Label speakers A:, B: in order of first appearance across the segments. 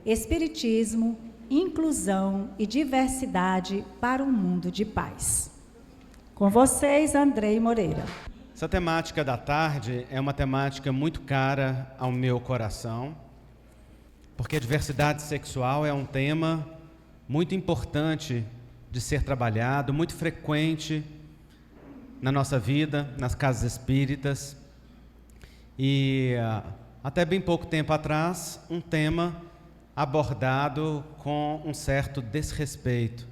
A: Espiritismo, inclusão e diversidade para um mundo de paz. Com vocês, Andrei Moreira.
B: Essa temática da tarde é uma temática muito cara ao meu coração, porque a diversidade sexual é um tema muito importante de ser trabalhado, muito frequente na nossa vida, nas casas espíritas, e até bem pouco tempo atrás, um tema abordado com um certo desrespeito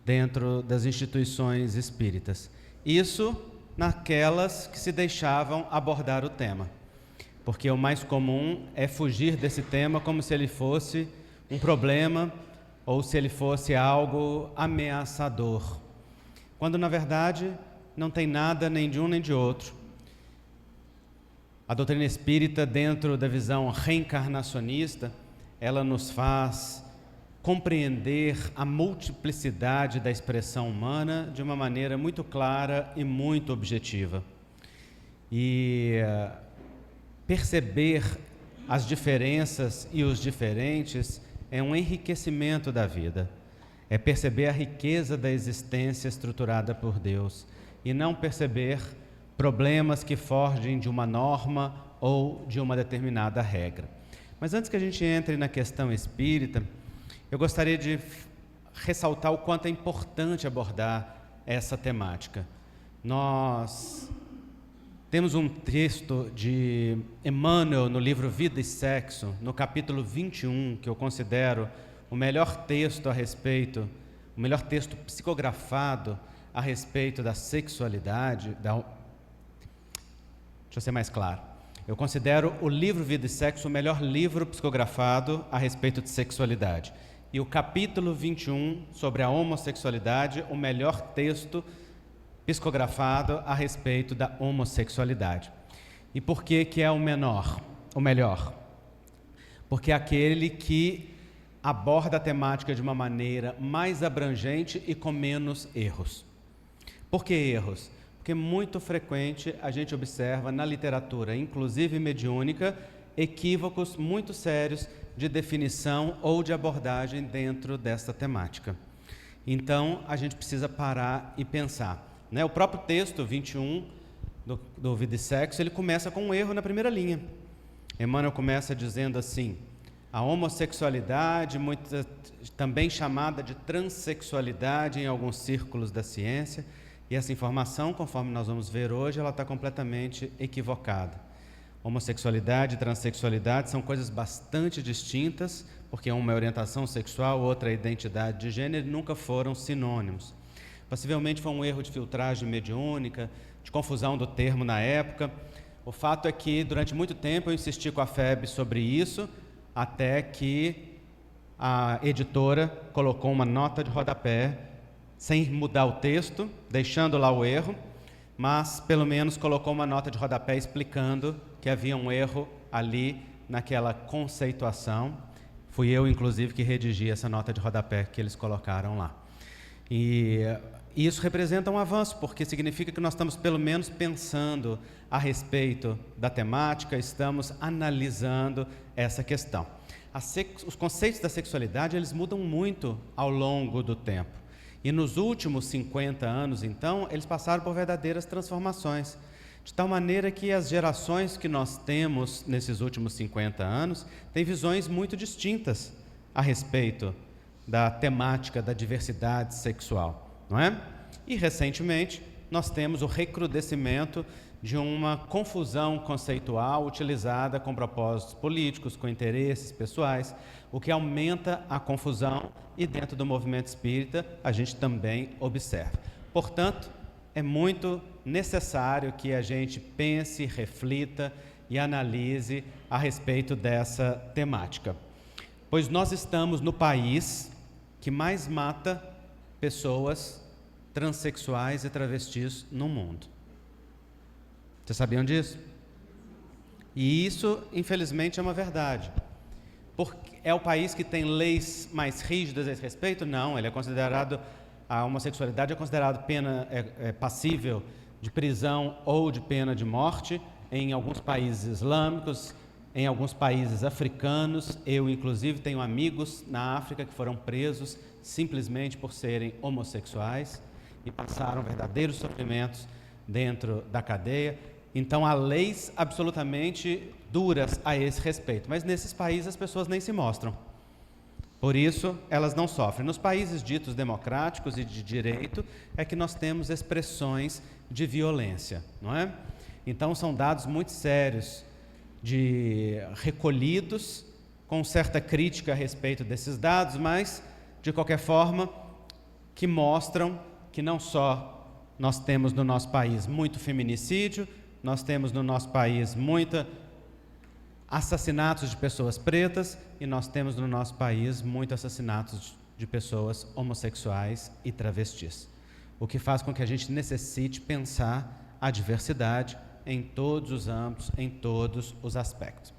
B: dentro das instituições espíritas. Isso naquelas que se deixavam abordar o tema, porque o mais comum é fugir desse tema como se ele fosse um problema ou se ele fosse algo ameaçador, quando na verdade não tem nada nem de um nem de outro. A doutrina espírita, dentro da visão reencarnacionista, ela nos faz compreender a multiplicidade da expressão humana de uma maneira muito clara e muito objetiva. E perceber as diferenças e os diferentes é um enriquecimento da vida. É perceber a riqueza da existência estruturada por Deus e não perceber problemas que fogem de uma norma ou de uma determinada regra. Mas antes que a gente entre na questão espírita, eu gostaria de ressaltar o quanto é importante abordar essa temática. Nós temos um texto de Emmanuel no livro Vida e Sexo, no capítulo 21, que eu considero o melhor texto a respeito, o melhor texto psicografado a respeito da sexualidade. Deixa eu ser mais claro. Eu considero o livro Vida e Sexo o melhor livro psicografado a respeito de sexualidade. E o capítulo 21, sobre a homossexualidade, o melhor texto psicografado a respeito da homossexualidade. E por que é o melhor? Porque é aquele que aborda a temática de uma maneira mais abrangente e com menos erros. Por que erros? Porque é muito frequente a gente observa na literatura, inclusive mediúnica, equívocos muito sérios de definição ou de abordagem dentro desta temática. Então, a gente precisa parar e pensar. O próprio texto 21 do Vida e Sexo, ele começa com um erro na primeira linha. Emmanuel começa dizendo assim: a homossexualidade, também chamada de transexualidade em alguns círculos da ciência, e essa informação, conforme nós vamos ver hoje, ela está completamente equivocada. Homossexualidade e transexualidade são coisas bastante distintas, porque uma é orientação sexual, outra é identidade de gênero, e nunca foram sinônimos. Possivelmente foi um erro de filtragem mediúnica, de confusão do termo na época. O fato é que, durante muito tempo, eu insisti com a FEB sobre isso, até que a editora colocou uma nota de rodapé, sem mudar o texto, deixando lá o erro, mas pelo menos colocou uma nota de rodapé explicando que havia um erro ali naquela conceituação. Fui eu, inclusive, que redigi essa nota de rodapé que eles colocaram lá. E isso representa um avanço, porque significa que nós estamos pelo menos pensando a respeito da temática, estamos analisando essa questão. Os conceitos da sexualidade, eles mudam muito ao longo do tempo. E nos últimos 50 anos, então, eles passaram por verdadeiras transformações, de tal maneira que as gerações que nós temos nesses últimos 50 anos têm visões muito distintas a respeito da temática da diversidade sexual, não é? E, recentemente, nós temos o recrudescimento de uma confusão conceitual utilizada com propósitos políticos, com interesses pessoais, o que aumenta a confusão, e dentro do movimento espírita a gente também observa. Portanto, é muito necessário que a gente pense, reflita e analise a respeito dessa temática, pois nós estamos no país que mais mata pessoas transexuais e travestis no mundo. Vocês sabiam disso? E isso, infelizmente, é uma verdade. Porque é o país que tem leis mais rígidas a esse respeito? Não, ele é considerado, a homossexualidade é considerado pena passível de prisão ou de pena de morte em alguns países islâmicos, em alguns países africanos. Eu, inclusive, tenho amigos na África que foram presos simplesmente por serem homossexuais e passaram verdadeiros sofrimentos dentro da cadeia. Então, há leis absolutamente duras a esse respeito, mas nesses países as pessoas nem se mostram. Por isso, elas não sofrem. Nos países ditos democráticos e de direito é que nós temos expressões de violência, não é? Então, são dados muito sérios, recolhidos, com certa crítica a respeito desses dados, mas, de qualquer forma, que mostram que não só nós temos no nosso país muito feminicídio, nós temos no nosso país muitos assassinatos de pessoas pretas e nós temos no nosso país muitos assassinatos de pessoas homossexuais e travestis. O que faz com que a gente necessite pensar a diversidade em todos os âmbitos, em todos os aspectos.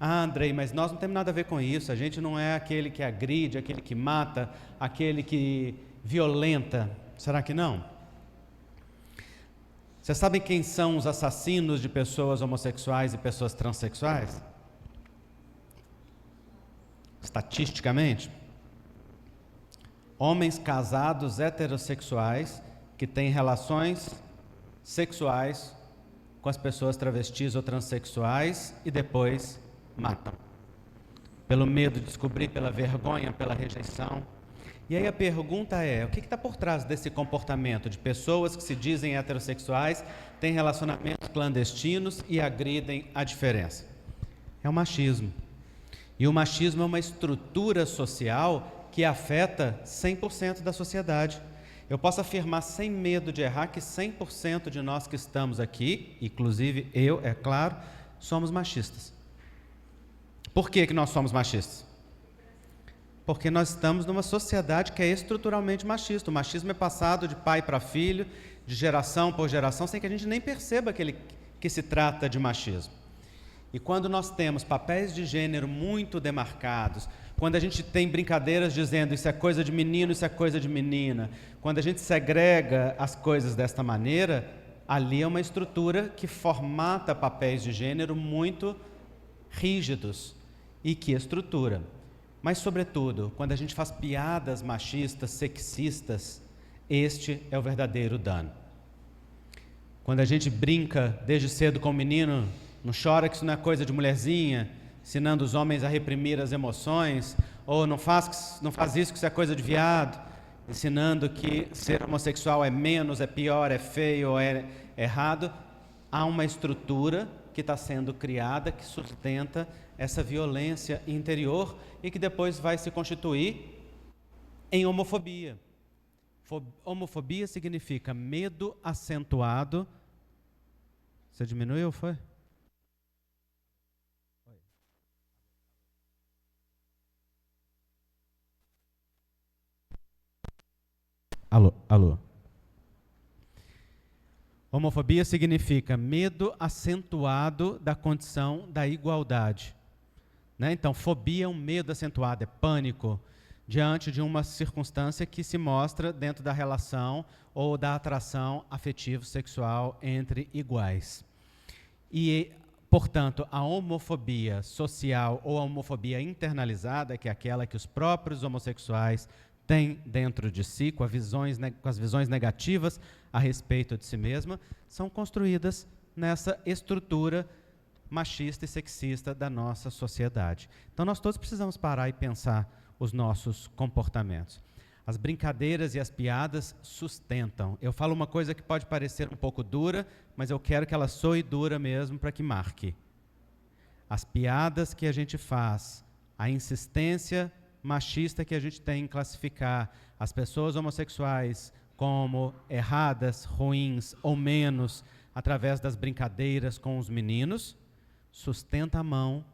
B: Ah, Andrei, mas nós não temos nada a ver com isso, a gente não é aquele que agride, aquele que mata, aquele que violenta. Será que não? Vocês sabem quem são os assassinos de pessoas homossexuais e pessoas transexuais? Estatisticamente, homens casados heterossexuais que têm relações sexuais com as pessoas travestis ou transexuais e depois matam. Pelo medo de descobrir, pela vergonha, pela rejeição. E aí a pergunta é, o que está por trás desse comportamento de pessoas que se dizem heterossexuais, têm relacionamentos clandestinos e agridem a diferença? É o machismo. E o machismo é uma estrutura social que afeta 100% da sociedade. Eu posso afirmar sem medo de errar que 100% de nós que estamos aqui, inclusive eu, é claro, somos machistas. Por que nós somos machistas? Porque nós estamos numa sociedade que é estruturalmente machista. O machismo é passado de pai para filho, de geração por geração, sem que a gente nem perceba que se trata de machismo. E quando nós temos papéis de gênero muito demarcados, quando a gente tem brincadeiras dizendo isso é coisa de menino, isso é coisa de menina, quando a gente segrega as coisas desta maneira, ali é uma estrutura que formata papéis de gênero muito rígidos e que estrutura. Mas, sobretudo, quando a gente faz piadas machistas, sexistas, este é o verdadeiro dano. Quando a gente brinca desde cedo com o menino, não chora que isso não é coisa de mulherzinha, ensinando os homens a reprimir as emoções, ou não faz isso que isso é coisa de viado, ensinando que ser homossexual é menos, é pior, é feio, ou é errado, há uma estrutura que está sendo criada, que sustenta essa violência interior e que depois vai se constituir em homofobia. Homofobia significa medo acentuado. Você diminuiu, foi? Alô. Homofobia significa medo acentuado da condição da igualdade. Né? Então, fobia é um medo acentuado, é pânico, diante de uma circunstância que se mostra dentro da relação ou da atração afetivo-sexual entre iguais. E, portanto, a homofobia social ou a homofobia internalizada, que é aquela que os próprios homossexuais têm dentro de si, com as visões negativas a respeito de si mesma, são construídas nessa estrutura machista e sexista da nossa sociedade. Então, nós todos precisamos parar e pensar os nossos comportamentos. As brincadeiras e as piadas sustentam. Eu falo uma coisa que pode parecer um pouco dura, mas eu quero que ela soe dura mesmo para que marque. As piadas que a gente faz, a insistência machista que a gente tem em classificar as pessoas homossexuais como erradas, ruins ou menos, através das brincadeiras com os meninos, sustenta a mão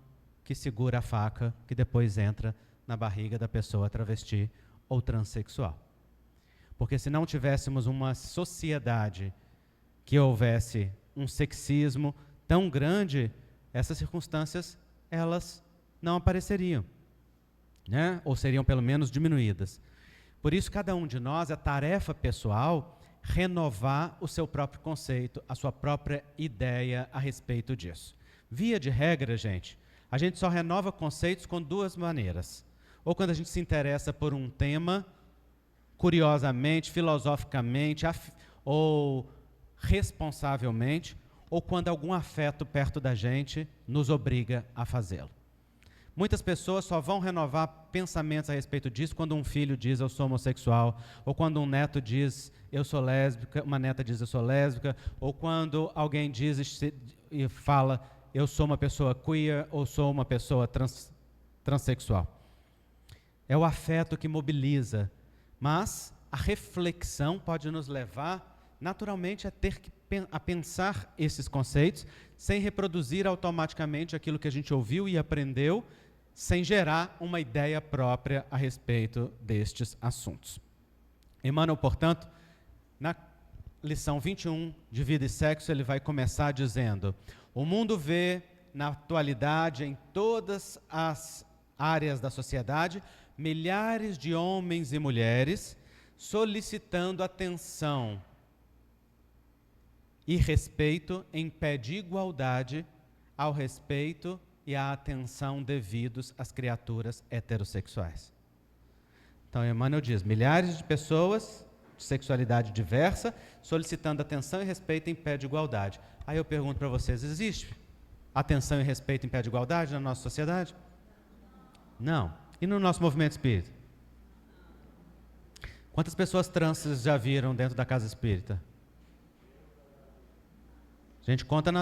B: que segura a faca que depois entra na barriga da pessoa travesti ou transexual. Porque se não tivéssemos uma sociedade que houvesse um sexismo tão grande, essas circunstâncias, elas não apareceriam, né? Ou seriam pelo menos diminuídas. Por isso, cada um de nós, é tarefa pessoal renovar o seu próprio conceito, a sua própria ideia a respeito disso. Via de regra, gente, A gente só renova conceitos com duas maneiras. Ou quando a gente se interessa por um tema, curiosamente, filosoficamente, ou responsavelmente, ou quando algum afeto perto da gente nos obriga a fazê-lo. Muitas pessoas só vão renovar pensamentos a respeito disso quando um filho diz eu sou homossexual, ou quando um neto diz eu sou lésbica, uma neta diz eu sou lésbica, ou quando alguém diz e fala eu sou uma pessoa queer ou sou uma pessoa transexual. É o afeto que mobiliza, mas a reflexão pode nos levar naturalmente a pensar esses conceitos sem reproduzir automaticamente aquilo que a gente ouviu e aprendeu, sem gerar uma ideia própria a respeito destes assuntos. Emmanuel, portanto, na lição 21 de Vida e Sexo, ele vai começar dizendo: o mundo vê, na atualidade, em todas as áreas da sociedade, milhares de homens e mulheres solicitando atenção e respeito em pé de igualdade ao respeito e à atenção devidos às criaturas heterossexuais. Então, Emmanuel diz, milhares de pessoas de sexualidade diversa solicitando atenção e respeito em pé de igualdade. Aí eu pergunto para vocês, existe atenção e respeito em pé de igualdade na nossa sociedade? Não. E no nosso movimento espírita? Quantas pessoas trans vocês já viram dentro da casa espírita? A gente conta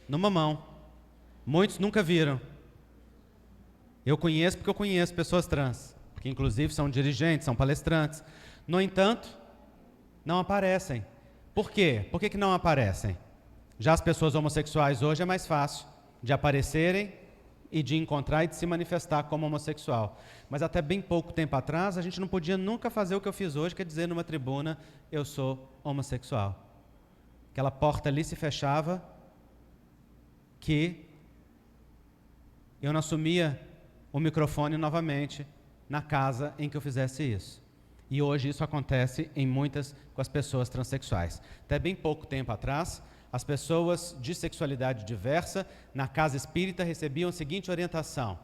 B: numa mão. Muitos nunca viram. Eu conheço porque eu conheço pessoas trans, que inclusive são dirigentes, são palestrantes. No entanto, não aparecem. Por quê? Por que não aparecem? Já as pessoas homossexuais hoje é mais fácil de aparecerem e de encontrar e de se manifestar como homossexual. Mas até bem pouco tempo atrás, a gente não podia nunca fazer o que eu fiz hoje, que é dizer numa tribuna, eu sou homossexual. Aquela porta ali se fechava, que eu não assumia o microfone novamente na casa em que eu fizesse isso. E hoje isso acontece com as pessoas transexuais. Até bem pouco tempo atrás, as pessoas de sexualidade diversa na casa espírita recebiam a seguinte orientação: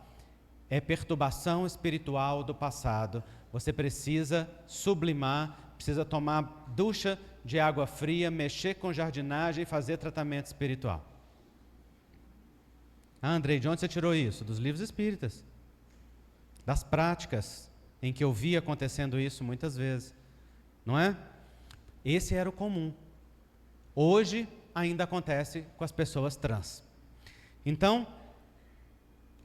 B: é perturbação espiritual do passado, você precisa sublimar, precisa tomar ducha de água fria, mexer com jardinagem e fazer tratamento espiritual. Andrei, de onde você tirou isso? Dos livros espíritas, das práticas em que eu vi acontecendo isso muitas vezes, não é? Esse era o comum. Hoje ainda acontece com as pessoas trans. Então,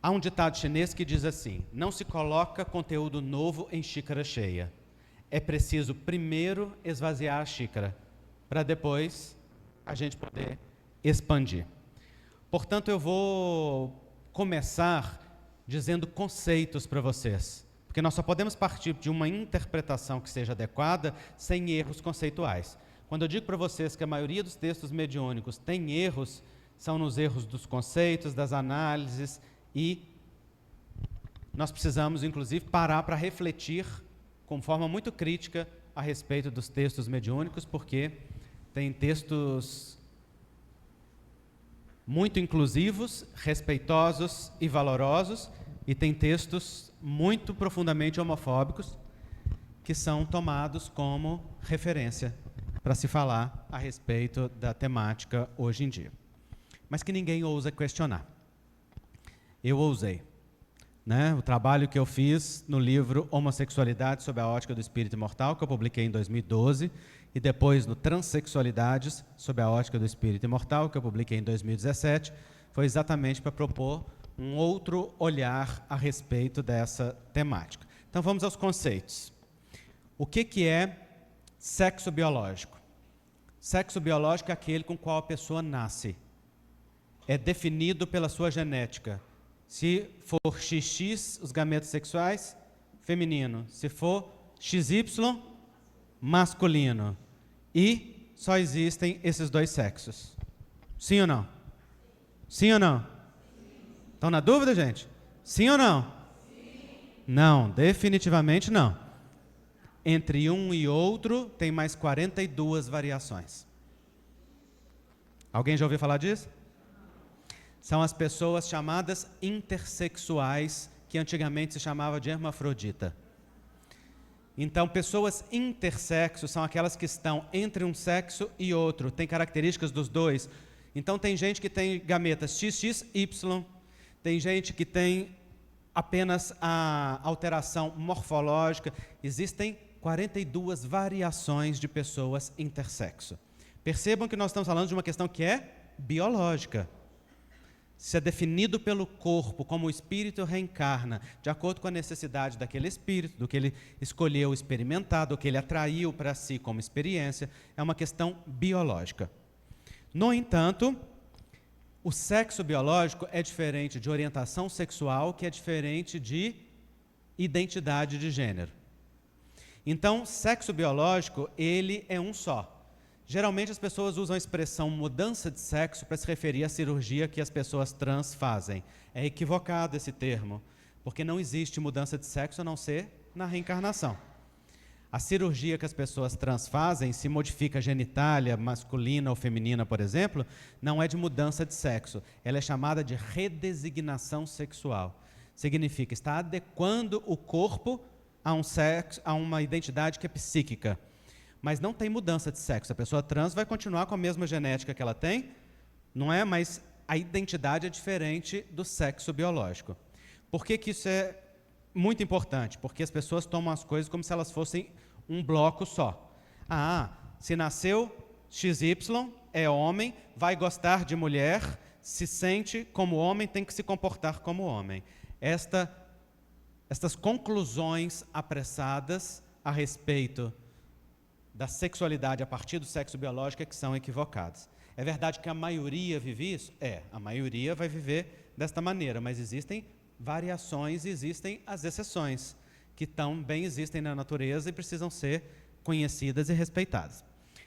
B: há um ditado chinês que diz assim: não se coloca conteúdo novo em xícara cheia. É preciso primeiro esvaziar a xícara, para depois a gente poder expandir. Portanto, eu vou começar dizendo conceitos para vocês, porque nós só podemos partir de uma interpretação que seja adequada sem erros conceituais. Quando eu digo para vocês que a maioria dos textos mediúnicos tem erros, são nos erros dos conceitos, das análises, e nós precisamos, inclusive, parar para refletir com forma muito crítica a respeito dos textos mediúnicos, porque tem textos muito inclusivos, respeitosos e valorosos, e tem textos muito profundamente homofóbicos que são tomados como referência para se falar a respeito da temática hoje em dia. Mas que ninguém ousa questionar. Eu ousei. O trabalho que eu fiz no livro Homossexualidade sob a ótica do espírito imortal, que eu publiquei em 2012, e depois no Transsexualidades sob a ótica do espírito imortal, que eu publiquei em 2017, foi exatamente para propor um outro olhar a respeito dessa temática. Então vamos aos conceitos. O que é sexo biológico? Sexo biológico é aquele com o qual a pessoa nasce. É definido pela sua genética. Se for XX, os gametos sexuais, feminino. Se for XY, masculino. E só existem esses dois sexos. Sim ou não? Sim ou não? Estão na dúvida, gente? Sim ou não? Sim. Não, definitivamente não. Entre um e outro tem mais 42 variações. Alguém já ouviu falar disso? são as pessoas chamadas intersexuais, que antigamente se chamava de hermafrodita. Então, pessoas intersexo são aquelas que estão entre um sexo e outro, tem características dos dois. Então, tem gente que tem gametas XXY, tem gente que tem apenas a alteração morfológica. Existem 42 variações de pessoas intersexo. Percebam que nós estamos falando de uma questão que é biológica. Se é definido pelo corpo como o espírito reencarna, de acordo com a necessidade daquele espírito, do que ele escolheu experimentar, do que ele atraiu para si como experiência, é uma questão biológica. No entanto, o sexo biológico é diferente de orientação sexual, que é diferente de identidade de gênero. Então, sexo biológico, ele é um só. Geralmente as pessoas usam a expressão mudança de sexo para se referir à cirurgia que as pessoas trans fazem. É equivocado esse termo, porque não existe mudança de sexo a não ser na reencarnação. A cirurgia que as pessoas trans fazem, se modifica a genitália masculina ou feminina, por exemplo, não é de mudança de sexo. Ela é chamada de redesignação sexual. Significa, está adequando o corpo a um sexo, a uma identidade que é psíquica. Mas não tem mudança de sexo. A pessoa trans vai continuar com a mesma genética que ela tem, não é? Mas a identidade é diferente do sexo biológico. Por que que isso é muito importante? Porque as pessoas tomam as coisas como se elas fossem um bloco só. Se nasceu XY, é homem, vai gostar de mulher, se sente como homem, tem que se comportar como homem. Estas conclusões apressadas a respeito da sexualidade a partir do sexo biológico é que são equivocadas. É verdade que a maioria vive isso? A maioria vai viver desta maneira, mas existem variações e existem as exceções, que também existem na natureza e precisam ser conhecidas e respeitadas.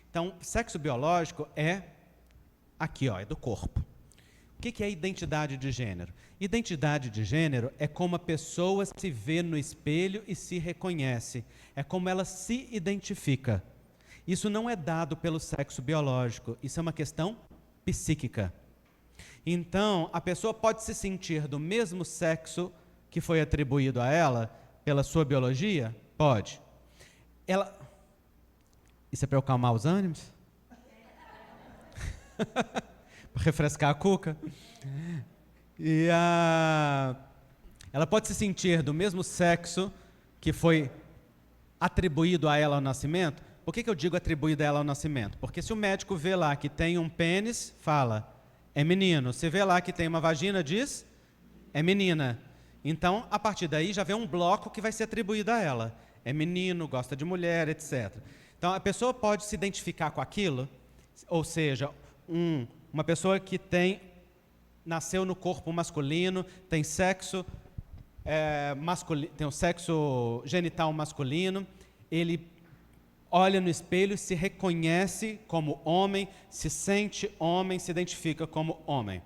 B: Então, sexo biológico é aqui, é do corpo. O que é identidade de gênero? Identidade de gênero é como a pessoa se vê no espelho e se reconhece. É como ela se identifica. Isso não é dado pelo sexo biológico, isso é uma questão psíquica. Então, a pessoa pode se sentir do mesmo sexo que foi atribuído a ela pela sua biologia? Pode. Isso é para eu acalmar os ânimos? Para refrescar a cuca? Ela pode se sentir do mesmo sexo que foi atribuído a ela ao nascimento? Por que eu digo atribuído a ela ao nascimento? Porque se o médico vê lá que tem um pênis, fala, é menino. Se vê lá que tem uma vagina, diz, é menina. Então, a partir daí, já vem um bloco que vai ser atribuído a ela. É menino, gosta de mulher, etc. Então, a pessoa pode se identificar com aquilo, ou seja, uma pessoa que nasceu no corpo masculino, tem sexo masculino, tem o sexo genital masculino, ele olha no espelho, se reconhece como homem, se sente homem, se identifica como homem.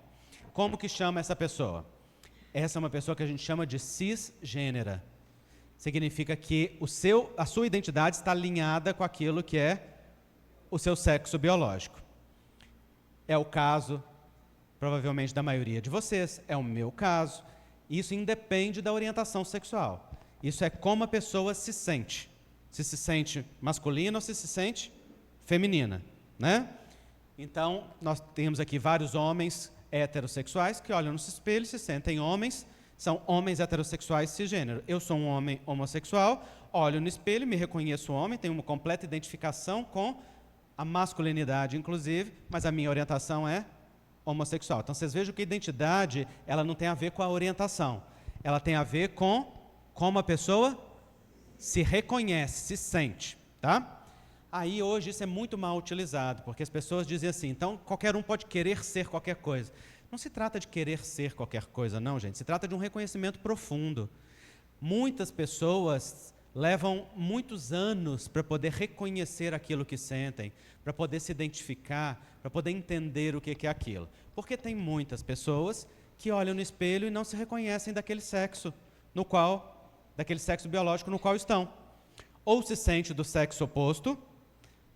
B: Como que chama essa pessoa? Essa é uma pessoa que a gente chama de cisgênera. Significa que a sua identidade está alinhada com aquilo que é o seu sexo biológico. É o caso, provavelmente, da maioria de vocês, é o meu caso. Isso independe da orientação sexual. Isso é como a pessoa se sente. Se sente masculina ou se sente feminina, né? Então, nós temos aqui vários homens heterossexuais que olham no espelho, se sentem homens, são homens heterossexuais cisgênero. Eu sou um homem homossexual, olho no espelho, me reconheço homem, tenho uma completa identificação com a masculinidade, inclusive, mas a minha orientação é homossexual. Então, vocês vejam que a identidade, ela não tem a ver com a orientação, ela tem a ver com como a pessoa se reconhece, se sente, tá? Aí hoje isso é muito mal utilizado, porque as pessoas dizem assim, então qualquer um pode querer ser qualquer coisa. Não se trata de querer ser qualquer coisa, não, gente. Se trata de um reconhecimento profundo. Muitas pessoas levam muitos anos para poder reconhecer aquilo que sentem, para poder se identificar, para poder entender o que é aquilo. Porque tem muitas pessoas que olham no espelho e não se reconhecem daquele sexo biológico no qual estão. Ou se sente do sexo oposto,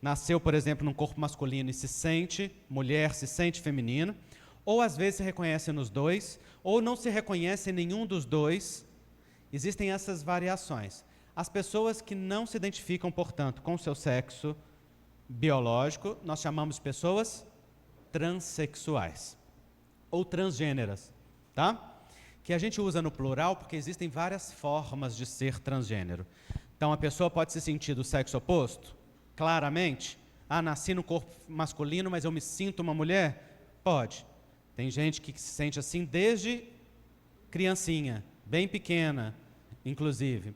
B: nasceu, por exemplo, num corpo masculino e se sente mulher, se sente feminino, ou às vezes se reconhece nos dois, ou não se reconhece em nenhum dos dois. Existem essas variações. As pessoas que não se identificam, portanto, com o seu sexo biológico, nós chamamos de pessoas transexuais ou transgêneras, tá? Que a gente usa no plural porque existem várias formas de ser transgênero. Então, a pessoa pode se sentir do sexo oposto, claramente. Ah, nasci no corpo masculino, mas eu me sinto uma mulher? Pode. Tem gente que se sente assim desde criancinha, bem pequena, inclusive.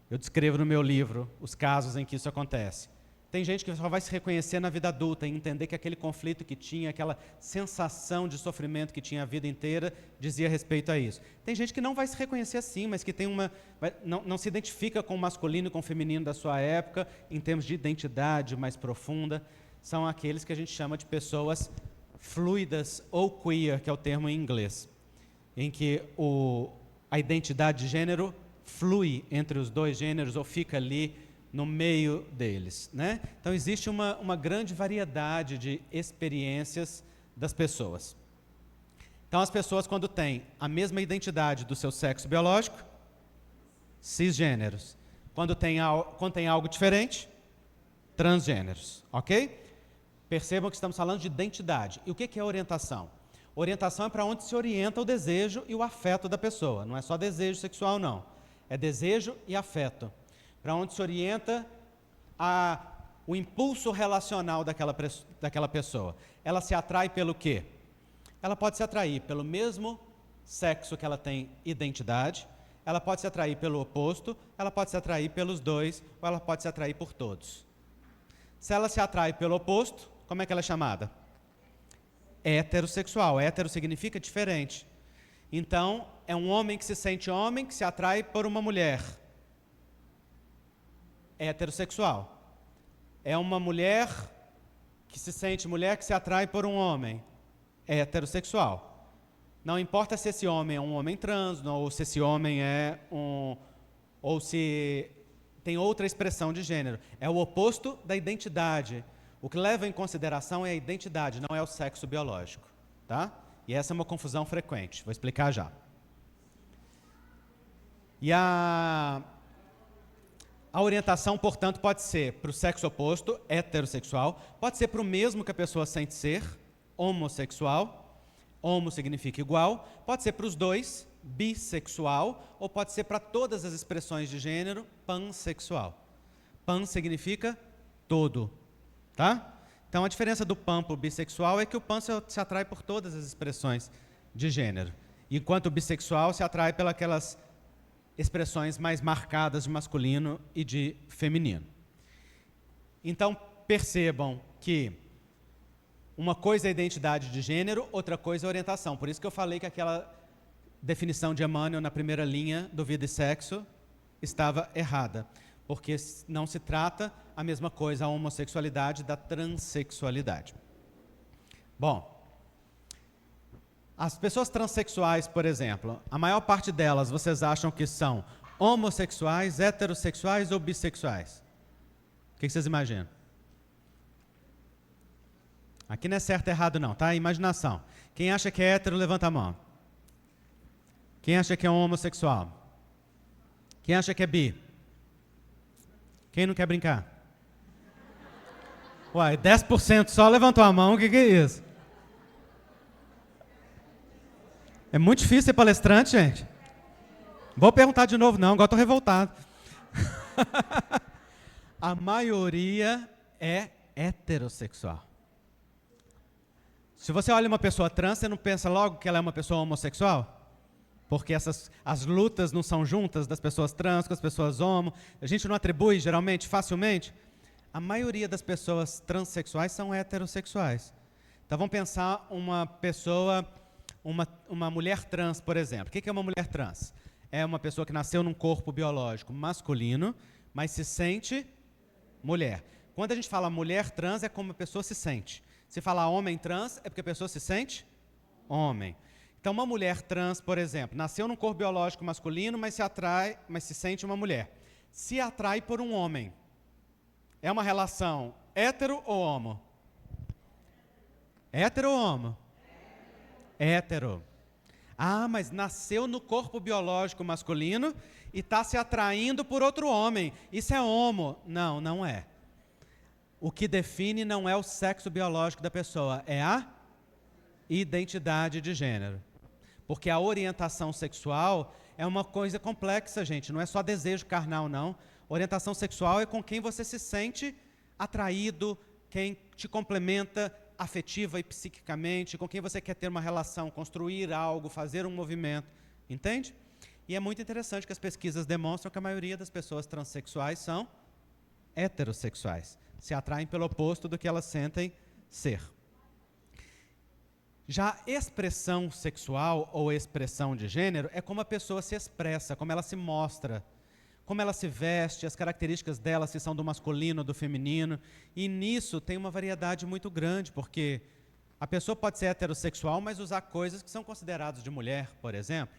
B: Eu descrevo no meu livro os casos em que isso acontece. Tem gente que só vai se reconhecer na vida adulta e entender que aquele conflito que tinha, aquela sensação de sofrimento que tinha a vida inteira, dizia respeito a isso. Tem gente que não vai se reconhecer assim, mas que tem não se identifica com o masculino e com o feminino da sua época, em termos de identidade mais profunda. São aqueles que a gente chama de pessoas fluidas ou queer, que é o termo em inglês, em que a identidade de gênero flui entre os dois gêneros ou fica ali no meio deles, né? Então existe uma grande variedade de experiências das pessoas. Então as pessoas, quando têm a mesma identidade do seu sexo biológico, cisgêneros. Quando tem algo diferente, transgêneros, ok? Percebam que estamos falando de identidade. E o que é orientação? Orientação é para onde se orienta o desejo e o afeto da pessoa. Não é só desejo sexual, não. É desejo e afeto. Para onde se orienta o impulso relacional daquela pessoa. Ela se atrai pelo quê? Ela pode se atrair pelo mesmo sexo que ela tem identidade, ela pode se atrair pelo oposto, ela pode se atrair pelos dois, ou ela pode se atrair por todos. Se ela se atrai pelo oposto, como é que ela é chamada? Heterossexual. Hétero significa diferente. Então, é um homem que se sente homem, que se atrai por uma mulher. Heterossexual. É uma mulher que se sente mulher, que se atrai por um homem. Heterossexual. Não importa se esse homem é um homem trans, ou se esse homem é ou se tem outra expressão de gênero. É o oposto da identidade. O que leva em consideração é a identidade, não é o sexo biológico, tá? E essa é uma confusão frequente. Vou explicar já. E a orientação, portanto, pode ser para o sexo oposto, heterossexual, pode ser para o mesmo que a pessoa sente ser, homossexual, homo significa igual, pode ser para os dois, bissexual, ou pode ser para todas as expressões de gênero, pansexual. Pan significa todo, tá? Então, a diferença do pan para o bissexual é que o pan se atrai por todas as expressões de gênero, enquanto o bissexual se atrai pelas expressões mais marcadas de masculino e de feminino. Então, percebam que uma coisa é identidade de gênero, outra coisa é orientação. Por isso que eu falei que aquela definição de Emmanuel na primeira linha do Vida e Sexo estava errada, porque não se trata a mesma coisa a homossexualidade da transexualidade. Bom, as pessoas transexuais, por exemplo, a maior parte delas, vocês acham que são homossexuais, heterossexuais ou bissexuais? O que vocês imaginam? Aqui não é certo e errado não, tá? Imaginação. Quem acha que é hétero, levanta a mão. Quem acha que é homossexual? Quem acha que é bi? Quem não quer brincar? Uai, 10% só levantou a mão, o que é isso? É muito difícil ser palestrante, gente. Vou perguntar de novo, não, agora estou revoltado. A maioria é heterossexual. Se você olha uma pessoa trans, você não pensa logo que ela é uma pessoa homossexual? Porque as lutas não são juntas das pessoas trans com as pessoas homo. A gente não atribui, geralmente, facilmente. A maioria das pessoas transexuais são heterossexuais. Então vamos pensar uma pessoa... Uma mulher trans, por exemplo. O que é uma mulher trans? É uma pessoa que nasceu num corpo biológico masculino, mas se sente mulher. Quando a gente fala mulher trans, é como a pessoa se sente. Se falar homem trans, é porque a pessoa se sente homem. Então, uma mulher trans, por exemplo, nasceu num corpo biológico masculino, mas se sente uma mulher. Se atrai por um homem. É uma relação hétero ou homo? Hétero ou homo? Hétero. Ah, mas nasceu no corpo biológico masculino e está se atraindo por outro homem. Isso é homo. Não, não é. O que define não é o sexo biológico da pessoa, é a identidade de gênero. Porque a orientação sexual é uma coisa complexa, gente. Não é só desejo carnal, não. Orientação sexual é com quem você se sente atraído, quem te complementa afetiva e psiquicamente, com quem você quer ter uma relação, construir algo, fazer um movimento. Entende? E é muito interessante que as pesquisas demonstram que a maioria das pessoas transexuais são heterossexuais. Se atraem pelo oposto do que elas sentem ser. Já a expressão sexual ou expressão de gênero é como a pessoa se expressa, como ela se mostra, como ela se veste, as características dela, se são do masculino ou do feminino. E nisso tem uma variedade muito grande, porque a pessoa pode ser heterossexual, mas usar coisas que são consideradas de mulher, por exemplo.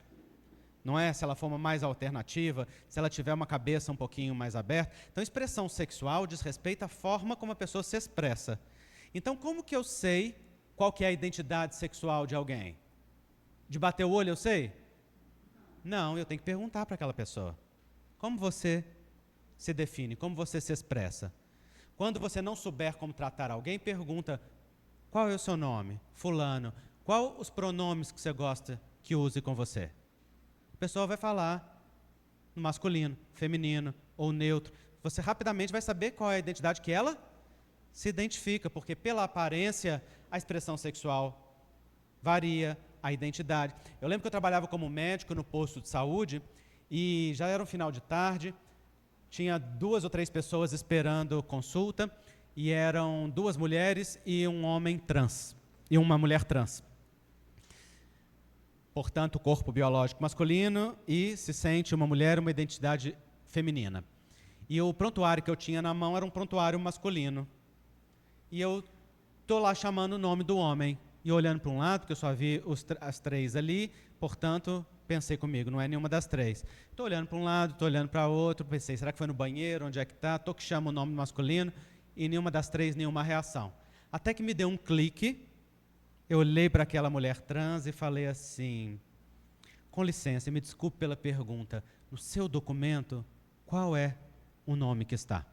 B: Não é? Se ela for uma mais alternativa, se ela tiver uma cabeça um pouquinho mais aberta. Então, expressão sexual diz respeito à forma como a pessoa se expressa. Então, como que eu sei qual que é a identidade sexual de alguém? De bater o olho eu sei? Não, eu tenho que perguntar para aquela pessoa. Como você se define? Como você se expressa? Quando você não souber como tratar alguém, pergunta: qual é o seu nome? Fulano. Qual os pronomes que você gosta que use com você? A pessoa vai falar no masculino, feminino ou neutro. Você rapidamente vai saber qual é a identidade que ela se identifica, porque pela aparência a expressão sexual varia, a identidade. Eu lembro que eu trabalhava como médico no posto de saúde e já era um final de tarde, tinha 2 ou 3 pessoas esperando consulta e eram 2 mulheres e um homem trans, e uma mulher trans. Portanto, corpo biológico masculino e se sente uma mulher, uma identidade feminina. E o prontuário que eu tinha na mão era um prontuário masculino. E eu estou lá chamando o nome do homem e olhando para um lado, porque eu só vi as 3 ali, portanto, pensei comigo, não é nenhuma das 3. Estou olhando para um lado, estou olhando para outro, pensei, será que foi no banheiro, onde é que está? Estou que chamo o nome masculino e nenhuma das 3, nenhuma reação. Até que me deu um clique, eu olhei para aquela mulher trans e falei assim: com licença, me desculpe pela pergunta, no seu documento, qual é o nome que está?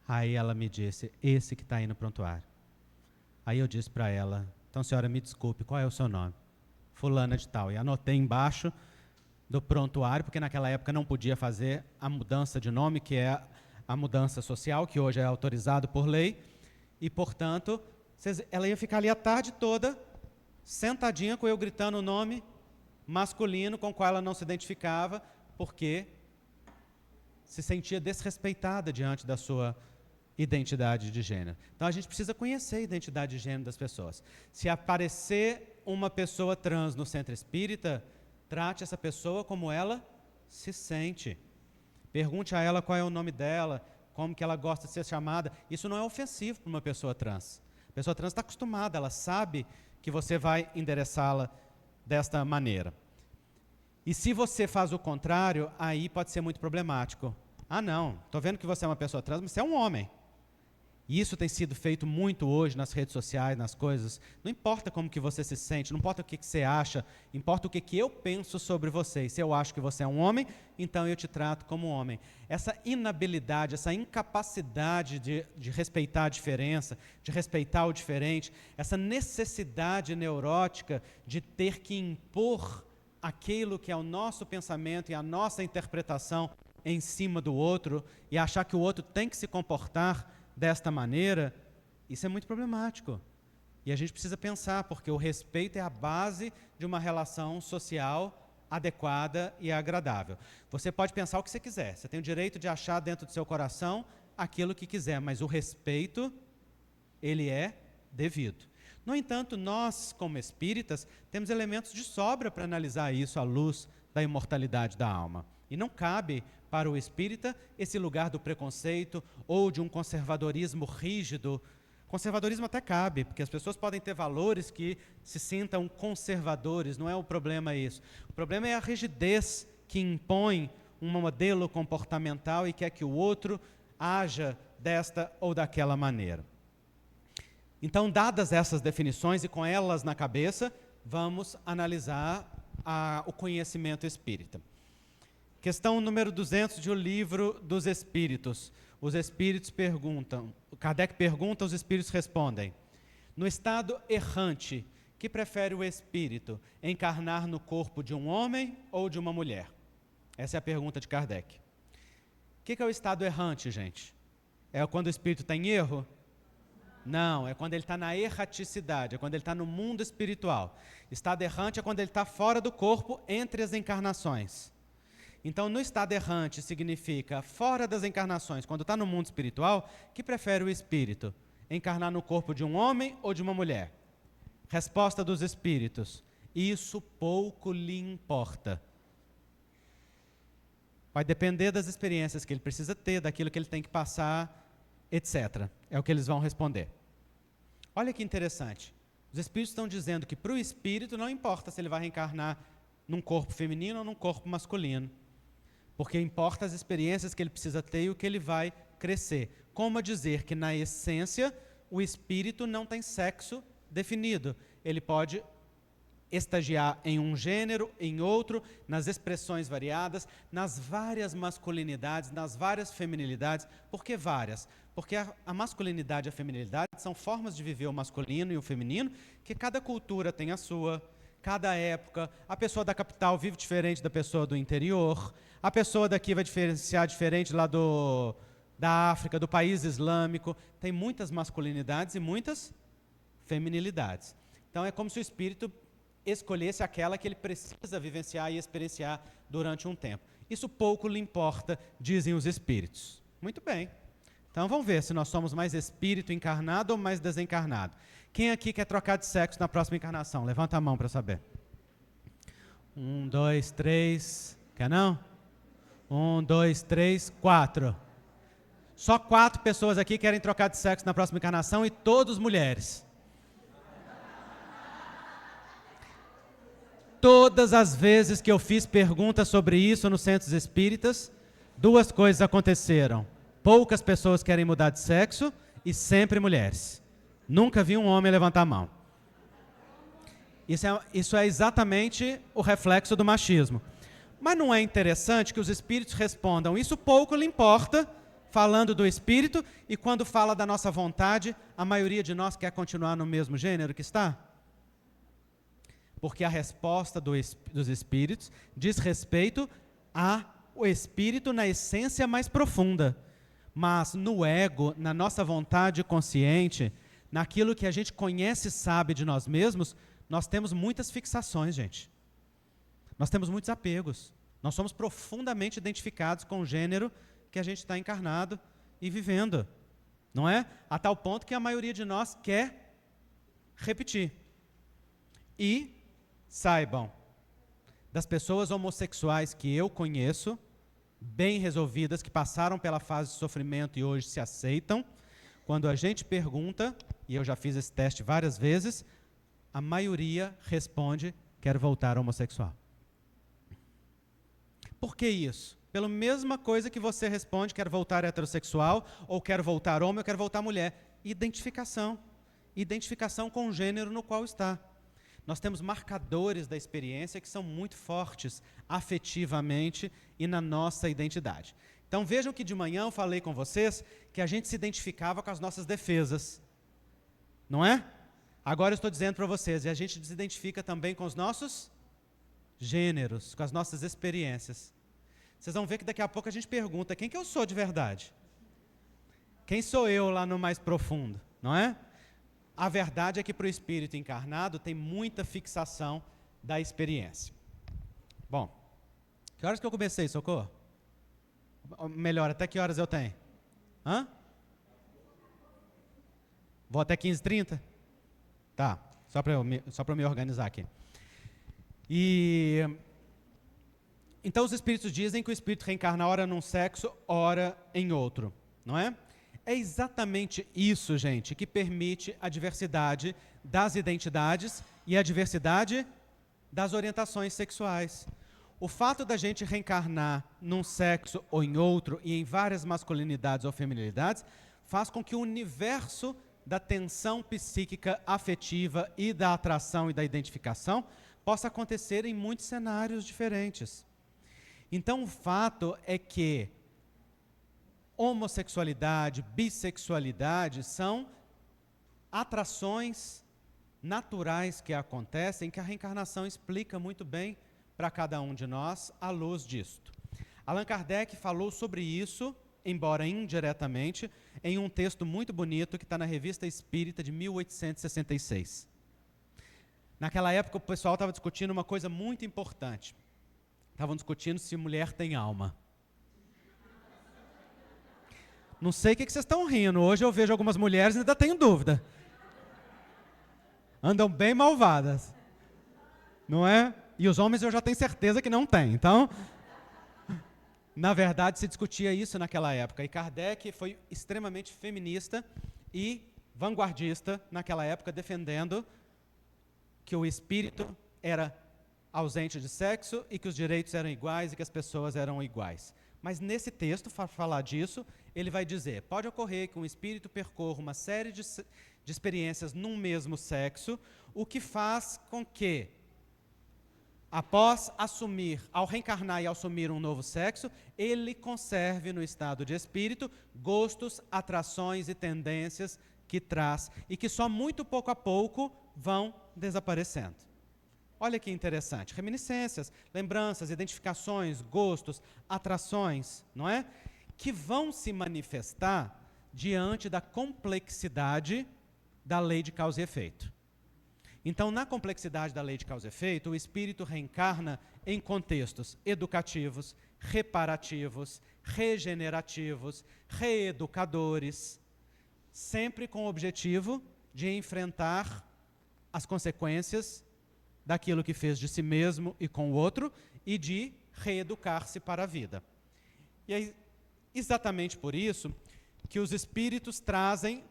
B: Aí ela me disse: esse que está aí no prontuário. Aí eu disse para ela: então, senhora, me desculpe, qual é o seu nome? Fulana de tal. E anotei embaixo do prontuário, porque naquela época não podia fazer a mudança de nome, que é a mudança social, que hoje é autorizado por lei. E, portanto, ela ia ficar ali a tarde toda, sentadinha com eu gritando o nome masculino com o qual ela não se identificava, porque se sentia desrespeitada diante da sua identidade de gênero. Então a gente precisa conhecer a identidade de gênero das pessoas. Se aparecer uma pessoa trans no centro espírita, trate essa pessoa como ela se sente. Pergunte a ela qual é o nome dela, como que ela gosta de ser chamada. Isso não é ofensivo para uma pessoa trans. A pessoa trans está acostumada, ela sabe que você vai endereçá-la desta maneira. E se você faz o contrário, aí pode ser muito problemático. Ah, não, estou vendo que você é uma pessoa trans, mas você é um homem. E isso tem sido feito muito hoje nas redes sociais, nas coisas. Não importa como que você se sente, não importa o que você acha, importa o que eu penso sobre você. E se eu acho que você é um homem, então eu te trato como homem. Essa inabilidade, essa incapacidade de respeitar a diferença, de respeitar o diferente, essa necessidade neurótica de ter que impor aquilo que é o nosso pensamento e a nossa interpretação em cima do outro e achar que o outro tem que se comportar desta maneira, isso é muito problemático. E a gente precisa pensar, porque o respeito é a base de uma relação social adequada e agradável. Você pode pensar o que você quiser, você tem o direito de achar dentro do seu coração aquilo que quiser, mas o respeito, ele é devido. No entanto, nós, como espíritas, temos elementos de sobra para analisar isso à luz da imortalidade da alma. E não cabe para o espírita esse lugar do preconceito ou de um conservadorismo rígido. Conservadorismo até cabe, porque as pessoas podem ter valores que se sintam conservadores, não é o problema isso. O problema é a rigidez que impõe um modelo comportamental e quer que o outro haja desta ou daquela maneira. Então, dadas essas definições e com elas na cabeça, vamos analisar o conhecimento espírita. Questão número 200 de O Livro dos Espíritos. Os espíritos perguntam, Kardec pergunta, os espíritos respondem. No estado errante, que prefere o espírito, encarnar no corpo de um homem ou de uma mulher? Essa é a pergunta de Kardec. O que é o estado errante, gente? É quando o espírito está em erro? Não, é quando ele está na erraticidade, é quando ele está no mundo espiritual. Estado errante é quando ele está fora do corpo, entre as encarnações. Então, no estado errante significa fora das encarnações, quando está no mundo espiritual, que prefere o espírito? Encarnar no corpo de um homem ou de uma mulher? Resposta dos espíritos: isso pouco lhe importa. Vai depender das experiências que ele precisa ter, daquilo que ele tem que passar, etc. É o que eles vão responder. Olha que interessante. Os espíritos estão dizendo que para o espírito não importa se ele vai reencarnar num corpo feminino ou num corpo masculino. Porque importa as experiências que ele precisa ter e o que ele vai crescer. Como a dizer que, na essência, o espírito não tem sexo definido. Ele pode estagiar em um gênero, em outro, nas expressões variadas, nas várias masculinidades, nas várias feminilidades. Por que várias? Porque a masculinidade e a feminilidade são formas de viver o masculino e o feminino, que cada cultura tem a sua, cada época. A pessoa da capital vive diferente da pessoa do interior, a pessoa daqui vai diferenciar diferente lá da África, do país islâmico. Tem muitas masculinidades e muitas feminilidades. Então é como se o espírito escolhesse aquela que ele precisa vivenciar e experienciar durante um tempo. Isso pouco lhe importa, dizem os espíritos. Muito bem. Então vamos ver se nós somos mais espírito encarnado ou mais desencarnado. Quem aqui quer trocar de sexo na próxima encarnação? Levanta a mão para saber. 1, 2, 3. Quer não? 1, 2, 3, 4. Só 4 pessoas aqui querem trocar de sexo na próxima encarnação e todos mulheres. Todas as vezes que eu fiz perguntas sobre isso nos centros espíritas, 2 coisas aconteceram. Poucas pessoas querem mudar de sexo e sempre mulheres. Nunca vi um homem levantar a mão. Isso é exatamente o reflexo do machismo. Mas não é interessante que os espíritos respondam, isso pouco lhe importa, falando do espírito, e quando fala da nossa vontade, a maioria de nós quer continuar no mesmo gênero que está? Porque a resposta dos espíritos diz respeito ao espírito na essência mais profunda. Mas no ego, na nossa vontade consciente, naquilo que a gente conhece e sabe de nós mesmos, nós temos muitas fixações, gente. Nós temos muitos apegos. Nós somos profundamente identificados com o gênero que a gente está encarnado e vivendo. Não é? A tal ponto que a maioria de nós quer repetir. E saibam, das pessoas homossexuais que eu conheço, bem resolvidas, que passaram pela fase de sofrimento e hoje se aceitam, quando a gente pergunta, e eu já fiz esse teste várias vezes, a maioria responde, quero voltar homossexual. Por que isso? Pela mesma coisa que você responde, quero voltar heterossexual, ou quero voltar homem, ou quero voltar mulher. Identificação. Identificação com o gênero no qual está. Nós temos marcadores da experiência que são muito fortes afetivamente e na nossa identidade. Então vejam que de manhã eu falei com vocês que a gente se identificava com as nossas defesas. Não é? Agora eu estou dizendo para vocês, e a gente se identifica também com os nossos gêneros, com as nossas experiências. Vocês vão ver que daqui a pouco a gente pergunta, quem que eu sou de verdade? Quem sou eu lá no mais profundo, não é? A verdade é que para o espírito encarnado tem muita fixação da experiência. Bom, que horas que eu comecei, Socorro? Melhor, até que horas eu tenho? Hã? Vou até 15h30? Tá, só para eu me organizar aqui. Então os espíritos dizem que o espírito reencarna ora num sexo, ora em outro, não é? É exatamente isso, gente, que permite a diversidade das identidades e a diversidade das orientações sexuais. O fato da gente reencarnar num sexo ou em outro, e em várias masculinidades ou feminilidades, faz com que o universo da tensão psíquica afetiva e da atração e da identificação possa acontecer em muitos cenários diferentes. Então, o fato é que homossexualidade, bissexualidade são atrações naturais que acontecem, que a reencarnação explica muito bem para cada um de nós à luz disto. Allan Kardec falou sobre isso, embora indiretamente, em um texto muito bonito que está na Revista Espírita de 1866. Naquela época o pessoal estava discutindo uma coisa muito importante. Estavam discutindo se mulher tem alma. Não sei o que vocês estão rindo. Hoje eu vejo algumas mulheres e ainda tenho dúvida. Andam bem malvadas. Não é? E os homens eu já tenho certeza que não têm. Então, na verdade, se discutia isso naquela época. E Kardec foi extremamente feminista e vanguardista naquela época, defendendo que o espírito era ausente de sexo e que os direitos eram iguais e que as pessoas eram iguais. Mas nesse texto, para falar disso, ele vai dizer, pode ocorrer que um espírito percorra uma série de experiências num mesmo sexo, o que faz com que, após assumir, ao reencarnar e assumir um novo sexo, ele conserve no estado de espírito gostos, atrações e tendências que traz e que só muito pouco a pouco vão desaparecendo. Olha que interessante, reminiscências, lembranças, identificações, gostos, atrações, não é? Que vão se manifestar diante da complexidade da lei de causa e efeito. Então, na complexidade da lei de causa e efeito, o espírito reencarna em contextos educativos, reparativos, regenerativos, reeducadores, sempre com o objetivo de enfrentar as consequências daquilo que fez de si mesmo e com o outro e de reeducar-se para a vida. E é exatamente por isso que os espíritos trazem,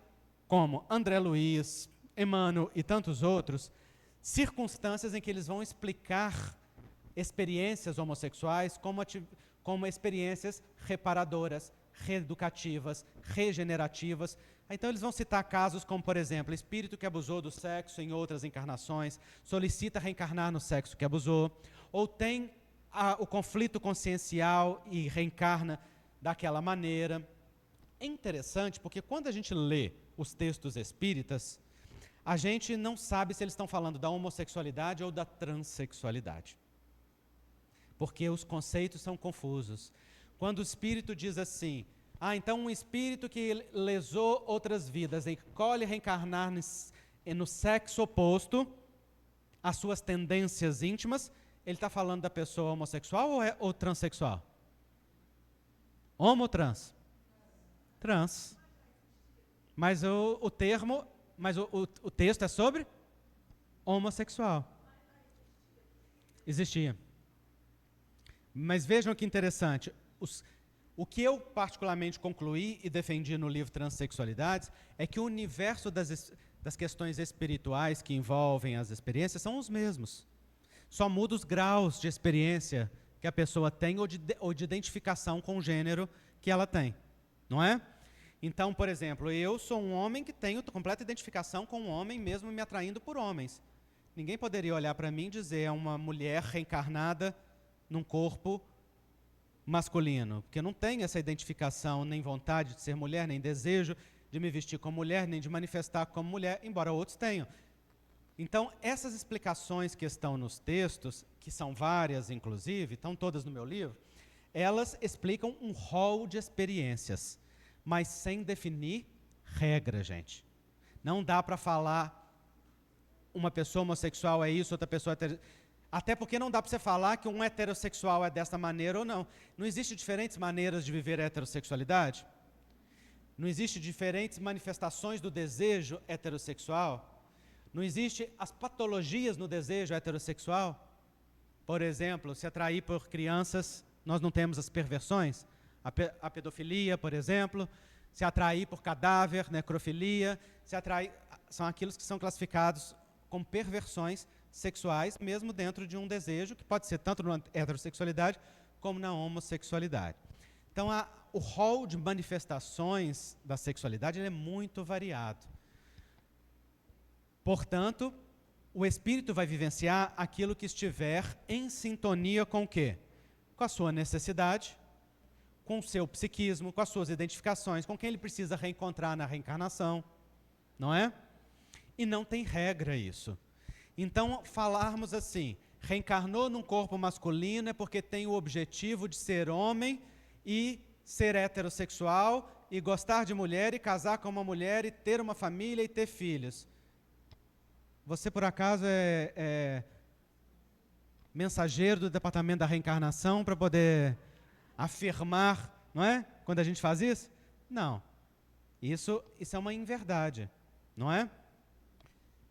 B: como André Luiz, Emmanuel e tantos outros, circunstâncias em que eles vão explicar experiências homossexuais como experiências reparadoras, reeducativas, regenerativas. Então eles vão citar casos como, por exemplo, espírito que abusou do sexo em outras encarnações, solicita reencarnar no sexo que abusou, ou tem o conflito consciencial e reencarna daquela maneira. É interessante porque quando a gente lê os textos espíritas, a gente não sabe se eles estão falando da homossexualidade ou da transexualidade. Porque os conceitos são confusos. Quando o espírito diz assim, então um espírito que lesou outras vidas e escolhe reencarnar no sexo oposto às suas tendências íntimas, ele está falando da pessoa homossexual ou transexual? Homo ou trans? Trans. Mas o texto é sobre homossexual. Existia. Mas vejam que interessante. O que eu particularmente concluí e defendi no livro Transsexualidades é que o universo das questões espirituais que envolvem as experiências são os mesmos. Só muda os graus de experiência que a pessoa tem ou de identificação com o gênero que ela tem. Não é? Então, por exemplo, eu sou um homem que tenho completa identificação com um homem, mesmo me atraindo por homens. Ninguém poderia olhar para mim e dizer é uma mulher reencarnada num corpo masculino, porque eu não tenho essa identificação, nem vontade de ser mulher, nem desejo de me vestir como mulher, nem de manifestar como mulher, embora outros tenham. Então, essas explicações que estão nos textos, que são várias inclusive, estão todas no meu livro, elas explicam um rol de experiências, mas sem definir regra, gente. Não dá para falar uma pessoa homossexual é isso, outra pessoa é até porque não dá para você falar que um heterossexual é dessa maneira ou não. Não existem diferentes maneiras de viver a heterossexualidade? Não existem diferentes manifestações do desejo heterossexual? Não existem as patologias no desejo heterossexual? Por exemplo, se atrair por crianças, nós não temos as perversões? A pedofilia, por exemplo, se atrair por cadáver, necrofilia, são aqueles que são classificados como perversões sexuais, mesmo dentro de um desejo, que pode ser tanto na heterossexualidade como na homossexualidade. Então, o rol de manifestações da sexualidade ele é muito variado. Portanto, o espírito vai vivenciar aquilo que estiver em sintonia com o quê? Com a sua necessidade, com o seu psiquismo, com as suas identificações, com quem ele precisa reencontrar na reencarnação, não é? E não tem regra isso. Então, falarmos assim, reencarnou num corpo masculino é porque tem o objetivo de ser homem e ser heterossexual e gostar de mulher e casar com uma mulher e ter uma família e ter filhos. Você, por acaso, é mensageiro do departamento da reencarnação para poder afirmar, não é? Quando a gente faz isso? Não. Isso é uma inverdade, não é?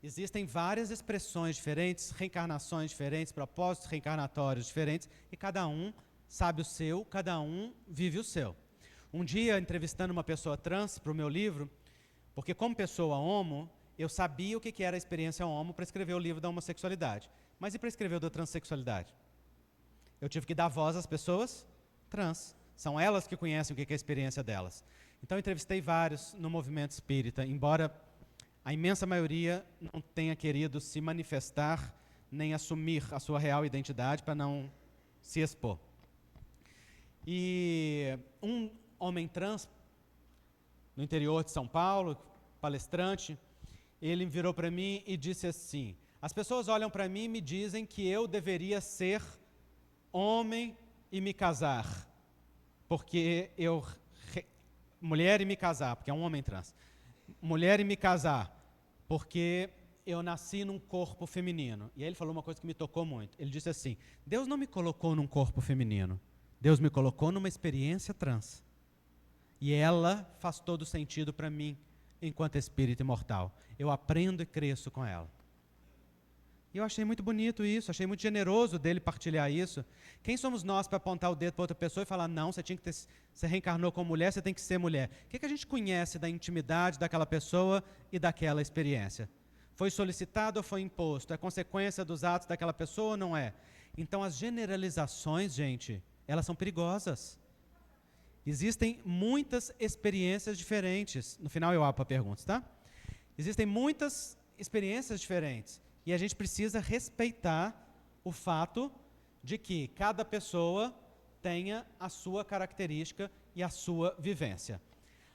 B: Existem várias expressões diferentes, reencarnações diferentes, propósitos reencarnatórios diferentes, e cada um sabe o seu, cada um vive o seu. Um dia, entrevistando uma pessoa trans para o meu livro, porque como pessoa homo, eu sabia o que era a experiência homo para escrever o livro da homossexualidade. Mas e para escrever o da transexualidade? Eu tive que dar voz às pessoas trans. São elas que conhecem o que é a experiência delas. Então, eu entrevistei vários no movimento espírita, embora a imensa maioria não tenha querido se manifestar nem assumir a sua real identidade para não se expor. E um homem trans, no interior de São Paulo, palestrante, ele virou para mim e disse assim: as pessoas olham para mim e me dizem que eu deveria ser homem e me casar, porque mulher e me casar, porque é um homem trans. Mulher e me casar, porque eu nasci num corpo feminino. E aí ele falou uma coisa que me tocou muito. Ele disse assim: Deus não me colocou num corpo feminino, Deus me colocou numa experiência trans. E ela faz todo sentido para mim, enquanto espírito imortal. Eu aprendo e cresço com ela. E eu achei muito bonito isso, achei muito generoso dele partilhar isso. Quem somos nós para apontar o dedo para outra pessoa e falar: não, você reencarnou como mulher, você tem que ser mulher? O que a gente conhece da intimidade daquela pessoa e daquela experiência? Foi solicitado ou foi imposto? É consequência dos atos daquela pessoa ou não é? Então as generalizações, gente, elas são perigosas. Existem muitas experiências diferentes. No final eu abro para perguntas, tá? Existem muitas experiências diferentes. E a gente precisa respeitar o fato de que cada pessoa tenha a sua característica e a sua vivência.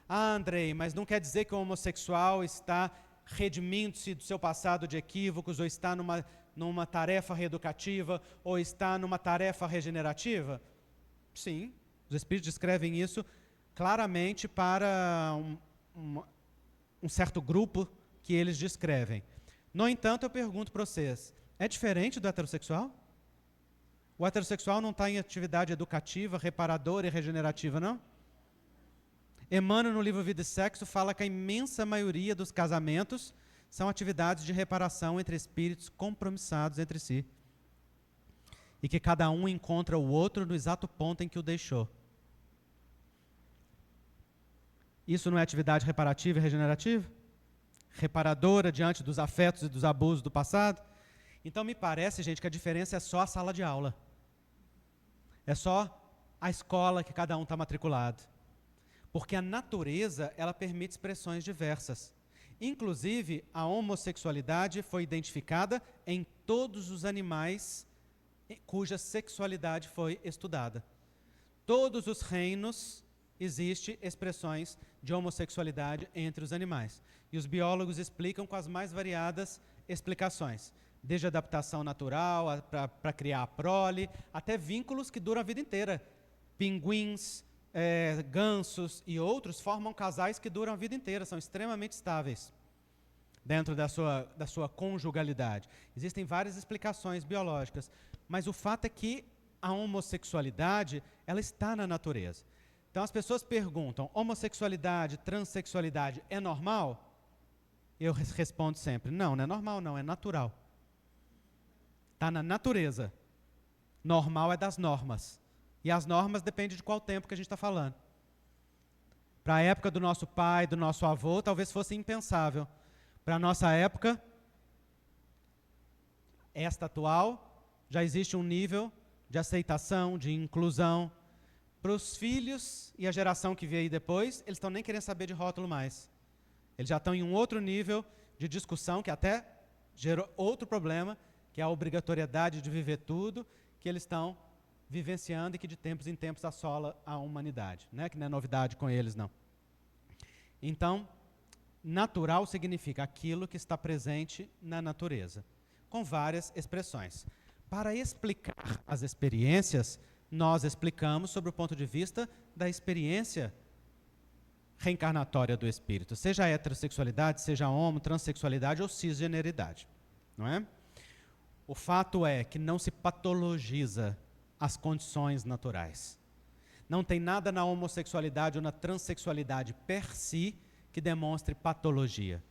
B: Ah, Andrei, mas não quer dizer que o homossexual está redimindo-se do seu passado de equívocos, ou está numa tarefa reeducativa, ou está numa tarefa regenerativa? Sim, os espíritos descrevem isso claramente para um certo grupo que eles descrevem. No entanto, eu pergunto para vocês, é diferente do heterossexual? O heterossexual não está em atividade educativa, reparadora e regenerativa, não? Emmanuel, no livro Vida e Sexo, fala que a imensa maioria dos casamentos são atividades de reparação entre espíritos compromissados entre si. E que cada um encontra o outro no exato ponto em que o deixou. Isso não é atividade reparativa e regenerativa? Reparadora diante dos afetos e dos abusos do passado? Então me parece, gente, que a diferença é só a sala de aula. É só a escola que cada um está matriculado. Porque a natureza, ela permite expressões diversas. Inclusive, a homossexualidade foi identificada em todos os animais cuja sexualidade foi estudada. Todos os reinos existem expressões de homossexualidade entre os animais. E os biólogos explicam com as mais variadas explicações. Desde adaptação natural, para criar a prole, até vínculos que duram a vida inteira. Pinguins, gansos e outros formam casais que duram a vida inteira, são extremamente estáveis dentro da sua conjugalidade. Existem várias explicações biológicas, mas o fato é que a homossexualidade, ela está na natureza. Então as pessoas perguntam: homossexualidade, transexualidade é normal? Eu respondo sempre: não, não é normal não, é natural. Está na natureza. Normal é das normas. E as normas dependem de qual tempo que a gente está falando. Para a época do nosso pai, do nosso avô, talvez fosse impensável. Para a nossa época, esta atual, já existe um nível de aceitação, de inclusão. Para os filhos e a geração que veio aí depois, eles estão nem querendo saber de rótulo mais. Eles já estão em um outro nível de discussão que até gerou outro problema, que é a obrigatoriedade de viver tudo que eles estão vivenciando e que de tempos em tempos assola a humanidade, né? Que não é novidade com eles, não. Então, natural significa aquilo que está presente na natureza, com várias expressões. Para explicar as experiências, nós explicamos sobre o ponto de vista da experiência reencarnatória do espírito, seja a heterossexualidade, seja a homo, transexualidade ou cisgeneridade, não é? O fato é que não se patologiza as condições naturais. Não tem nada na homossexualidade ou na transexualidade per si que demonstre patologia.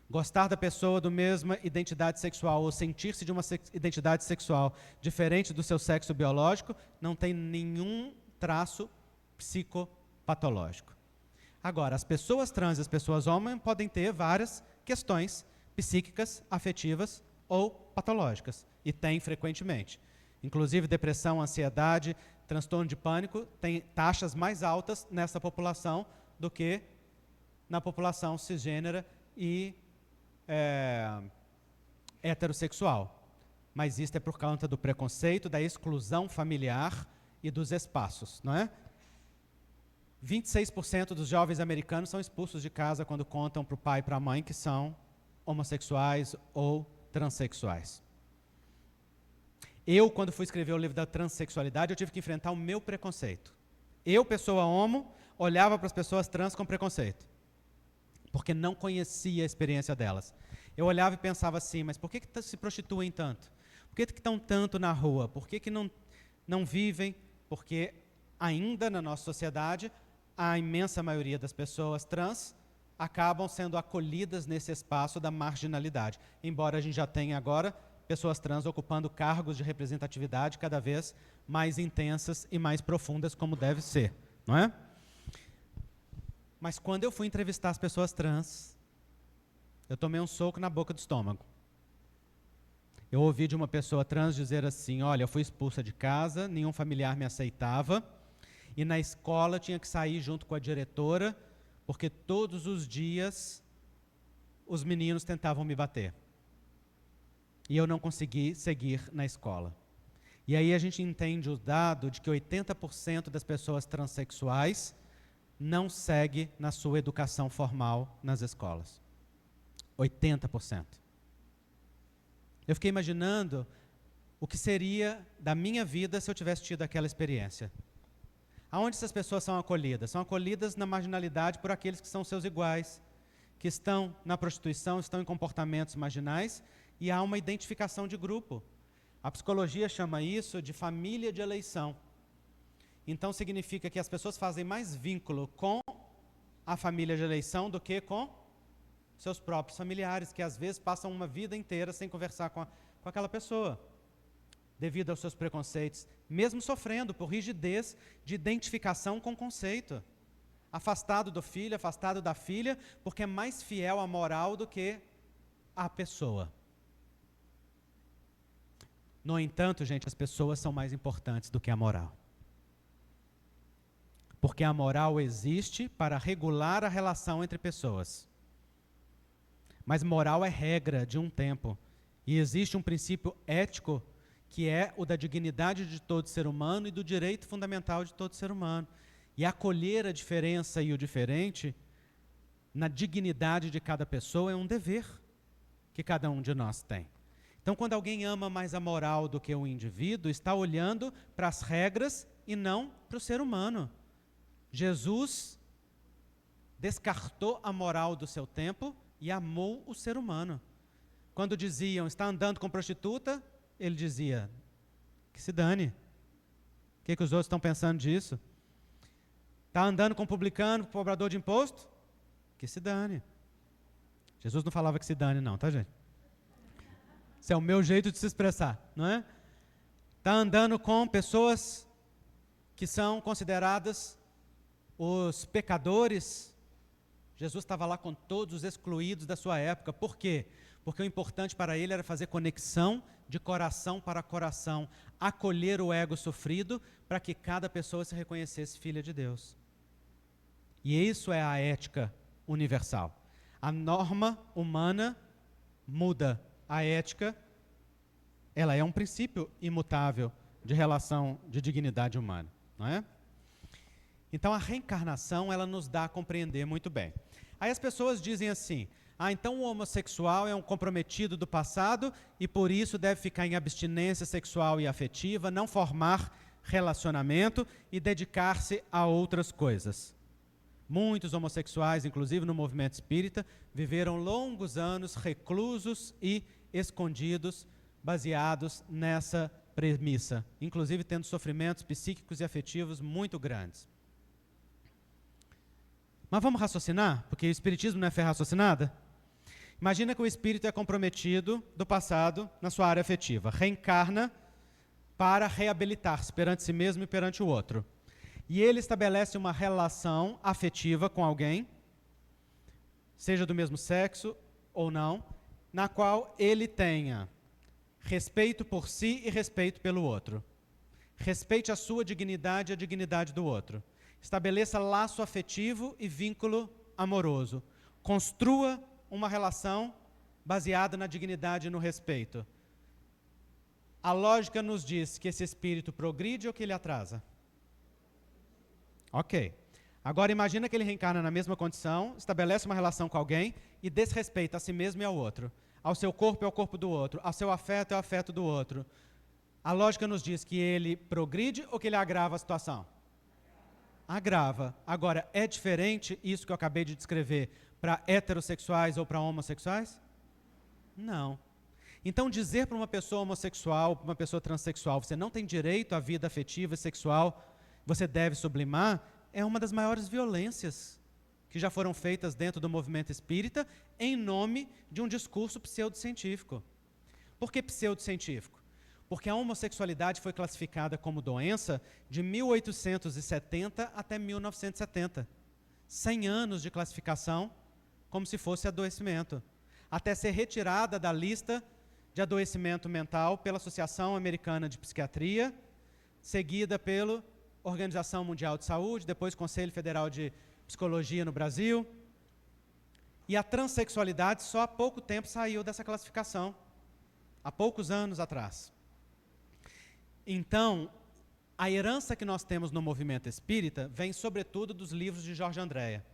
B: Gostar da pessoa da mesma identidade sexual ou sentir-se de uma identidade sexual diferente do seu sexo biológico não tem nenhum traço psicopatológico. Agora, as pessoas trans e as pessoas homo podem ter várias questões psíquicas, afetivas ou patológicas, e tem frequentemente. Inclusive depressão, ansiedade, transtorno de pânico, tem taxas mais altas nessa população do que na população cisgênera e heterossexual. Mas isso é por conta do preconceito, da exclusão familiar e dos espaços, não é? 26% dos jovens americanos são expulsos de casa quando contam para o pai e para a mãe que são homossexuais ou transexuais. Eu, quando fui escrever o livro da transexualidade, eu tive que enfrentar o meu preconceito. Eu, pessoa homo, olhava para as pessoas trans com preconceito, porque não conhecia a experiência delas. Eu olhava e pensava assim, mas por que se prostituem tanto? Por que estão tanto na rua? Por que não vivem? Porque ainda na nossa sociedade, a imensa maioria das pessoas trans acabam sendo acolhidas nesse espaço da marginalidade. Embora a gente já tenha agora pessoas trans ocupando cargos de representatividade cada vez mais intensas e mais profundas, como deve ser, não é? Mas quando eu fui entrevistar as pessoas trans, eu tomei um soco na boca do estômago. Eu ouvi de uma pessoa trans dizer assim, olha, eu fui expulsa de casa, nenhum familiar me aceitava, e na escola tinha que sair junto com a diretora, porque todos os dias os meninos tentavam me bater. E eu não consegui seguir na escola. E aí a gente entende o dado de que 80% das pessoas transexuais não segue na sua educação formal nas escolas. 80%. Eu fiquei imaginando o que seria da minha vida se eu tivesse tido aquela experiência. Aonde essas pessoas são acolhidas? São acolhidas na marginalidade por aqueles que são seus iguais, que estão na prostituição, estão em comportamentos marginais, e há uma identificação de grupo. A psicologia chama isso de família de eleição. Então significa que as pessoas fazem mais vínculo com a família de eleição do que com seus próprios familiares, que às vezes passam uma vida inteira sem conversar com aquela pessoa, devido aos seus preconceitos, mesmo sofrendo por rigidez de identificação com conceito. Afastado do filho, afastado da filha, porque é mais fiel à moral do que à pessoa. No entanto, gente, as pessoas são mais importantes do que a moral. Porque a moral existe para regular a relação entre pessoas. Mas moral é regra de um tempo. E existe um princípio ético que é o da dignidade de todo ser humano e do direito fundamental de todo ser humano. E acolher a diferença e o diferente na dignidade de cada pessoa é um dever que cada um de nós tem. Então, quando alguém ama mais a moral do que o indivíduo, está olhando para as regras e não para o ser humano. Jesus descartou a moral do seu tempo e amou o ser humano. Quando diziam, está andando com prostituta, ele dizia, que se dane. O que os outros estão pensando disso? Está andando com publicano, cobrador de imposto? Que se dane. Jesus não falava que se dane não, tá, gente? Esse é o meu jeito de se expressar, não é? Está andando com pessoas que são consideradas os pecadores. Jesus estava lá com todos os excluídos da sua época. Por quê? Porque o importante para ele era fazer conexão de coração para coração, acolher o ego sofrido para que cada pessoa se reconhecesse filha de Deus. E isso é a ética universal. A norma humana muda a ética, ela é um princípio imutável de relação de dignidade humana, não é? Então a reencarnação, ela nos dá a compreender muito bem. Aí as pessoas dizem assim: então o homossexual é um comprometido do passado e por isso deve ficar em abstinência sexual e afetiva, não formar relacionamento e dedicar-se a outras coisas. Muitos homossexuais, inclusive no movimento espírita, viveram longos anos reclusos e escondidos, baseados nessa premissa, inclusive tendo sofrimentos psíquicos e afetivos muito grandes. Mas vamos raciocinar? Porque o espiritismo não é fé raciocinada? Imagina que o espírito é comprometido do passado na sua área afetiva, reencarna para reabilitar-se perante si mesmo e perante o outro. E ele estabelece uma relação afetiva com alguém, seja do mesmo sexo ou não, na qual ele tenha respeito por si e respeito pelo outro. Respeite a sua dignidade e a dignidade do outro. Estabeleça laço afetivo e vínculo amoroso. Construa uma relação baseada na dignidade e no respeito. A lógica nos diz que esse espírito progride ou que ele atrasa? Ok. Agora imagina que ele reencarna na mesma condição, estabelece uma relação com alguém e desrespeita a si mesmo e ao outro. Ao seu corpo e ao corpo do outro. Ao seu afeto e ao afeto do outro. A lógica nos diz que ele progride ou que ele agrava a situação? Agrava. Agora, é diferente isso que eu acabei de descrever para heterossexuais ou para homossexuais? Não. Então, dizer para uma pessoa homossexual, para uma pessoa transexual, você não tem direito à vida afetiva e sexual, você deve sublimar, é uma das maiores violências que já foram feitas dentro do movimento espírita em nome de um discurso pseudocientífico. Por que pseudocientífico? Porque a homossexualidade foi classificada como doença de 1870 até 1970. 100 anos de classificação como se fosse adoecimento. Até ser retirada da lista de adoecimento mental pela Associação Americana de Psiquiatria, seguida pela Organização Mundial de Saúde, depois Conselho Federal de Psicologia no Brasil. E a transexualidade só há pouco tempo saiu dessa classificação. Há poucos anos atrás. Então, a herança que nós temos no movimento espírita vem sobretudo dos livros de Jorge Andréa.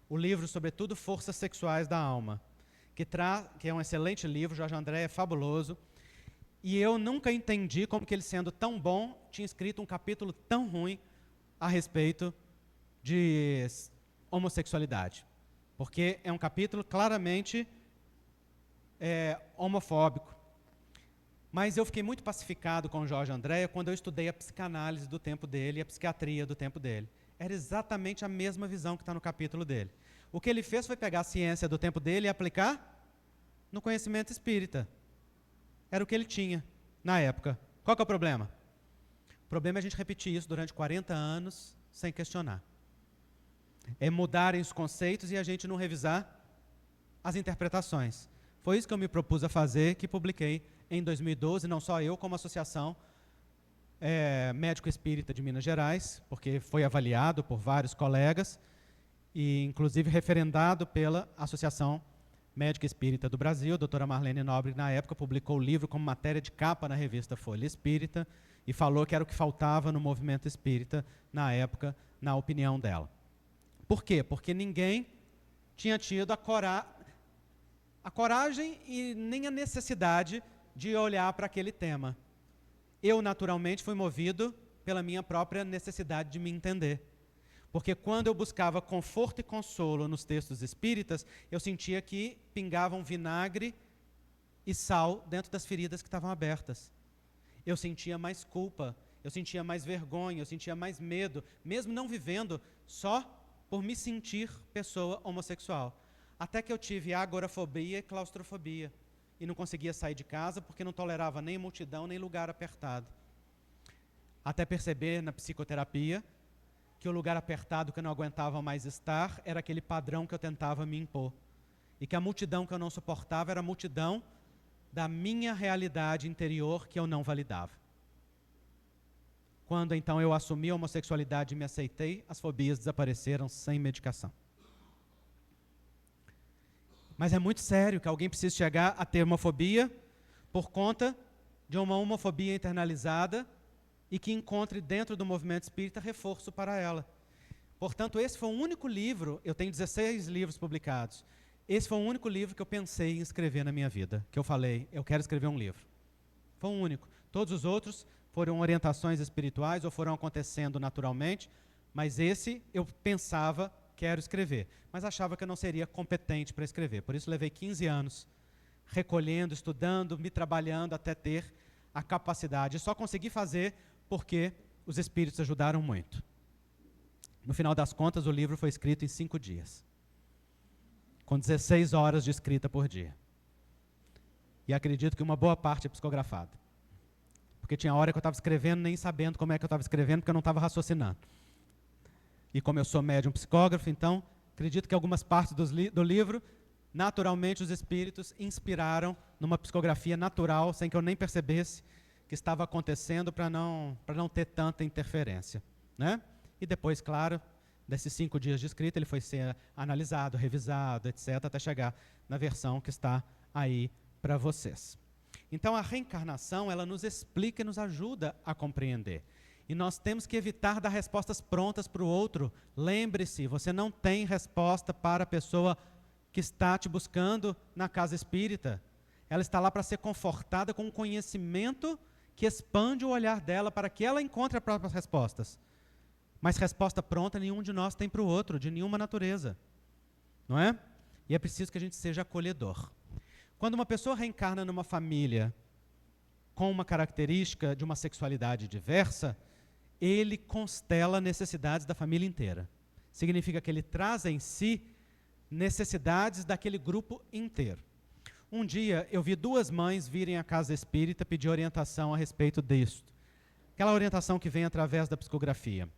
B: O livro, sobretudo, Forças Sexuais da Alma, que é um excelente livro. Jorge Andréa é fabuloso. E eu nunca entendi como que ele, sendo tão bom, tinha escrito um capítulo tão ruim a respeito de homossexualidade. Porque é um capítulo claramente homofóbico. Mas eu fiquei muito pacificado com o Jorge Andréa quando eu estudei a psicanálise do tempo dele e a psiquiatria do tempo dele. Era exatamente a mesma visão que está no capítulo dele. O que ele fez foi pegar a ciência do tempo dele e aplicar no conhecimento espírita. Era o que ele tinha na época. Qual que é o problema? O problema é a gente repetir isso durante 40 anos sem questionar. É mudarem os conceitos e a gente não revisar as interpretações. Foi isso que eu me propus a fazer, que publiquei em 2012, não só eu, como a Associação Médico Espírita de Minas Gerais, porque foi avaliado por vários colegas e inclusive referendado pela Associação Médica Espírita do Brasil. A doutora Marlene Nobre, na época, publicou o livro como matéria de capa na revista Folha Espírita e falou que era o que faltava no movimento espírita na época, na opinião dela. Por quê? Porque ninguém tinha tido a coragem e nem a necessidade de olhar para aquele tema. Eu, naturalmente, fui movido pela minha própria necessidade de me entender. Porque quando eu buscava conforto e consolo nos textos espíritas, eu sentia que pingavam vinagre e sal dentro das feridas que estavam abertas. Eu sentia mais culpa, eu sentia mais vergonha, eu sentia mais medo, mesmo não vivendo, só por me sentir pessoa homossexual. Até que eu tive agorafobia e claustrofobia. E não conseguia sair de casa porque não tolerava nem multidão, nem lugar apertado. Até perceber na psicoterapia que o lugar apertado que eu não aguentava mais estar era aquele padrão que eu tentava me impor. E que a multidão que eu não suportava era a multidão da minha realidade interior que eu não validava. Quando então eu assumi a homossexualidade e me aceitei, as fobias desapareceram sem medicação. Mas é muito sério que alguém precise chegar a ter homofobia por conta de uma homofobia internalizada e que encontre dentro do movimento espírita reforço para ela. Portanto, esse foi o único livro, eu tenho 16 livros publicados, esse foi o único livro que eu pensei em escrever na minha vida, que eu falei, eu quero escrever um livro. Foi o único. Todos os outros foram orientações espirituais ou foram acontecendo naturalmente, mas esse eu pensava, quero escrever, mas achava que eu não seria competente para escrever. Por isso levei 15 anos recolhendo, estudando, me trabalhando até ter a capacidade. Só consegui fazer porque os espíritos ajudaram muito. No final das contas, o livro foi escrito em 5 dias, com 16 horas de escrita por dia. E acredito que uma boa parte é psicografada. Porque tinha hora que eu estava escrevendo nem sabendo como é que eu estava escrevendo, porque eu não estava raciocinando. E como eu sou médium psicógrafo, então, acredito que algumas partes do livro, naturalmente os espíritos inspiraram numa psicografia natural, sem que eu nem percebesse que estava acontecendo, para não ter tanta interferência, né? E depois, claro, desses 5 dias de escrita, ele foi ser analisado, revisado, etc., até chegar na versão que está aí para vocês. Então, a reencarnação, ela nos explica e nos ajuda a compreender. E nós temos que evitar dar respostas prontas para o outro. Lembre-se, você não tem resposta para a pessoa que está te buscando na casa espírita. Ela está lá para ser confortada com um conhecimento que expande o olhar dela para que ela encontre as próprias respostas. Mas resposta pronta nenhum de nós tem para o outro, de nenhuma natureza. Não é? E é preciso que a gente seja acolhedor. Quando uma pessoa reencarna numa família com uma característica de uma sexualidade diversa, ele constela necessidades da família inteira. Significa que ele traz em si necessidades daquele grupo inteiro. Um dia eu vi 2 mães virem à casa espírita pedir orientação a respeito disto. Aquela orientação que vem através da psicografia.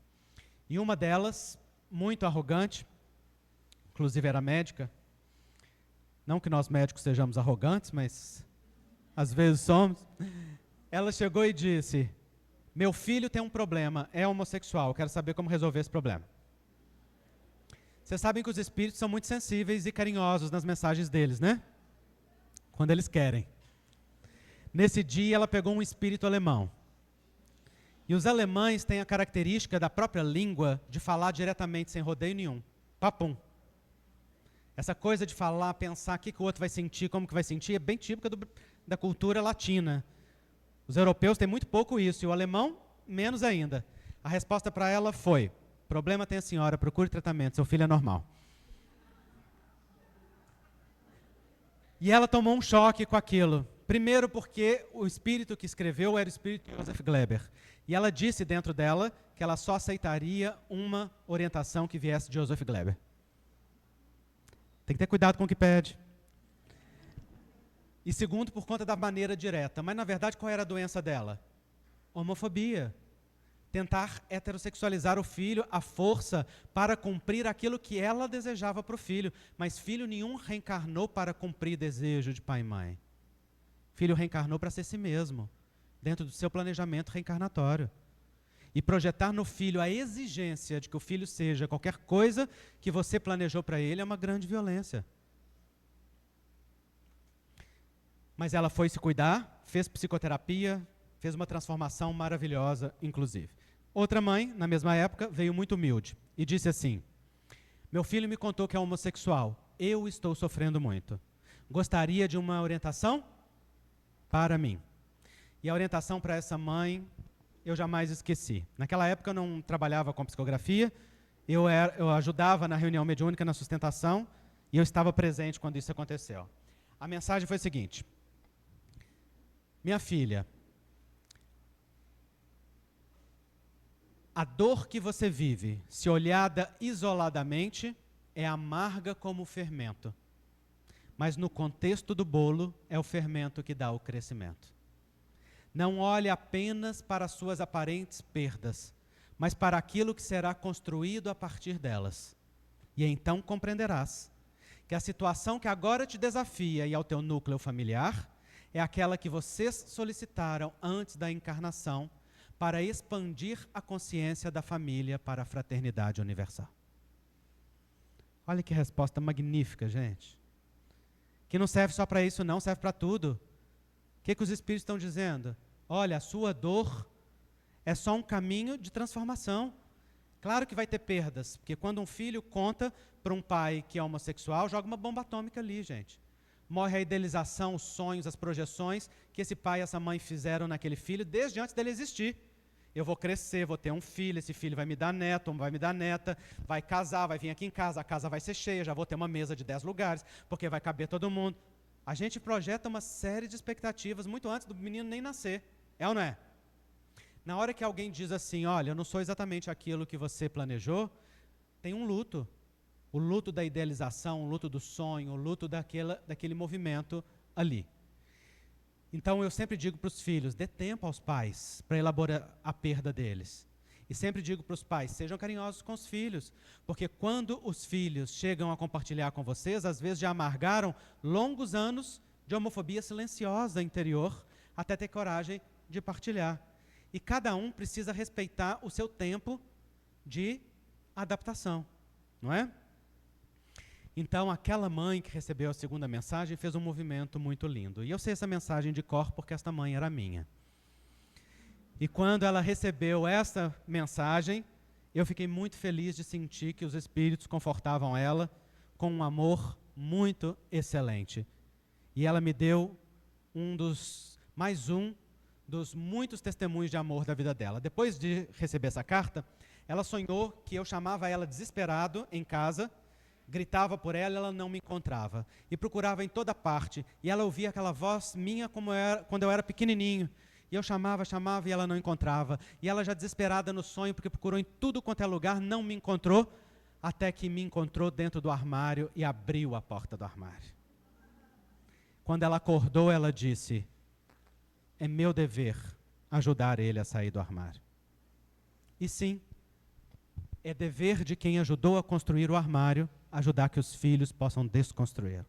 B: E uma delas, muito arrogante, inclusive era médica, não que nós médicos sejamos arrogantes, mas às vezes somos, ela chegou e disse: meu filho tem um problema, é homossexual, quero saber como resolver esse problema. Vocês sabem que os espíritos são muito sensíveis e carinhosos nas mensagens deles, né? Quando eles querem. Nesse dia ela pegou um espírito alemão. E os alemães têm a característica da própria língua de falar diretamente, sem rodeio nenhum. Papum. Essa coisa de falar, pensar o que o outro vai sentir, como que vai sentir, é bem típica da cultura latina. Os europeus têm muito pouco isso, e o alemão, menos ainda. A resposta para ela foi: problema tem a senhora, procure tratamento, seu filho é normal. E ela tomou um choque com aquilo. Primeiro porque o espírito que escreveu era o espírito de Joseph Gleber. E ela disse dentro dela que ela só aceitaria uma orientação que viesse de Joseph Gleber. Tem que ter cuidado com o que pede. E segundo, por conta da maneira direta. Mas, na verdade, qual era a doença dela? Homofobia. Tentar heterossexualizar o filho à força para cumprir aquilo que ela desejava para o filho. Mas filho nenhum reencarnou para cumprir desejo de pai e mãe. Filho reencarnou para ser si mesmo, dentro do seu planejamento reencarnatório. E projetar no filho a exigência de que o filho seja qualquer coisa que você planejou para ele é uma grande violência. Mas ela foi se cuidar, fez psicoterapia, fez uma transformação maravilhosa, inclusive. Outra mãe, na mesma época, veio muito humilde e disse assim: meu filho me contou que é homossexual, eu estou sofrendo muito. Gostaria de uma orientação para mim. E a orientação para essa mãe eu jamais esqueci. Naquela época eu não trabalhava com psicografia, eu ajudava na reunião mediúnica, na sustentação, e eu estava presente quando isso aconteceu. A mensagem foi a seguinte: minha filha, a dor que você vive, se olhada isoladamente, é amarga como o fermento. Mas no contexto do bolo, é o fermento que dá o crescimento. Não olhe apenas para suas aparentes perdas, mas para aquilo que será construído a partir delas. E então compreenderás que a situação que agora te desafia e ao teu núcleo familiar é aquela que vocês solicitaram antes da encarnação para expandir a consciência da família para a fraternidade universal. Olha que resposta magnífica, gente. que não serve só para isso não, serve para tudo. O que os Espíritos estão dizendo? Olha, a sua dor é só um caminho de transformação. Claro que vai ter perdas, porque quando um filho conta para um pai que é homossexual, joga uma bomba atômica ali, gente. Morre a idealização, os sonhos, as projeções que esse pai e essa mãe fizeram naquele filho desde antes dele existir. Eu vou crescer, vou ter um filho, esse filho vai me dar neto, vai me dar neta, vai casar, vai vir aqui em casa, a casa vai ser cheia, já vou ter uma mesa de 10 lugares, porque vai caber todo mundo. A gente projeta uma série de expectativas muito antes do menino nem nascer. É ou não é? Na hora que alguém diz assim, olha, eu não sou exatamente aquilo que você planejou, tem um luto. O luto da idealização, o luto do sonho, o luto daquele movimento ali. Então eu sempre digo para os filhos, dê tempo aos pais para elaborar a perda deles. E sempre digo para os pais, sejam carinhosos com os filhos, porque quando os filhos chegam a compartilhar com vocês, às vezes já amargaram longos anos de homofobia silenciosa interior, até ter coragem de partilhar. E cada um precisa respeitar o seu tempo de adaptação, não é? Então, aquela mãe que recebeu a segunda mensagem fez um movimento muito lindo. E eu sei essa mensagem de cor porque esta mãe era minha. E quando ela recebeu essa mensagem, eu fiquei muito feliz de sentir que os Espíritos confortavam ela com um amor muito excelente. E ela me deu mais um dos muitos testemunhos de amor da vida dela. Depois de receber essa carta, ela sonhou que eu chamava ela desesperado em casa, gritava por ela e ela não me encontrava. E procurava em toda parte. E ela ouvia aquela voz minha quando eu era pequenininho. E eu chamava e ela não encontrava. E ela já desesperada no sonho, porque procurou em tudo quanto é lugar, não me encontrou, até que me encontrou dentro do armário e abriu a porta do armário. Quando ela acordou, ela disse, é meu dever ajudar ele a sair do armário. E sim, é dever de quem ajudou a construir o armário, ajudar que os filhos possam desconstruir.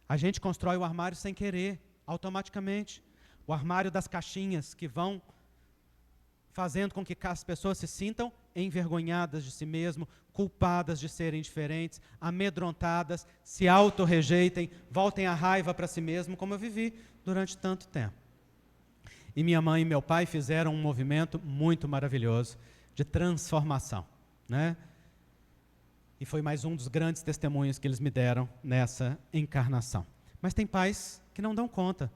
B: A gente constrói o armário sem querer, automaticamente. O armário das caixinhas que vão fazendo com que as pessoas se sintam envergonhadas de si mesmo, culpadas de serem diferentes, amedrontadas, se autorrejeitem, voltem a raiva para si mesmo, como eu vivi durante tanto tempo. E minha mãe e meu pai fizeram um movimento muito maravilhoso de transformação, né? E foi mais um dos grandes testemunhos que eles me deram nessa encarnação. Mas tem pais que não dão conta,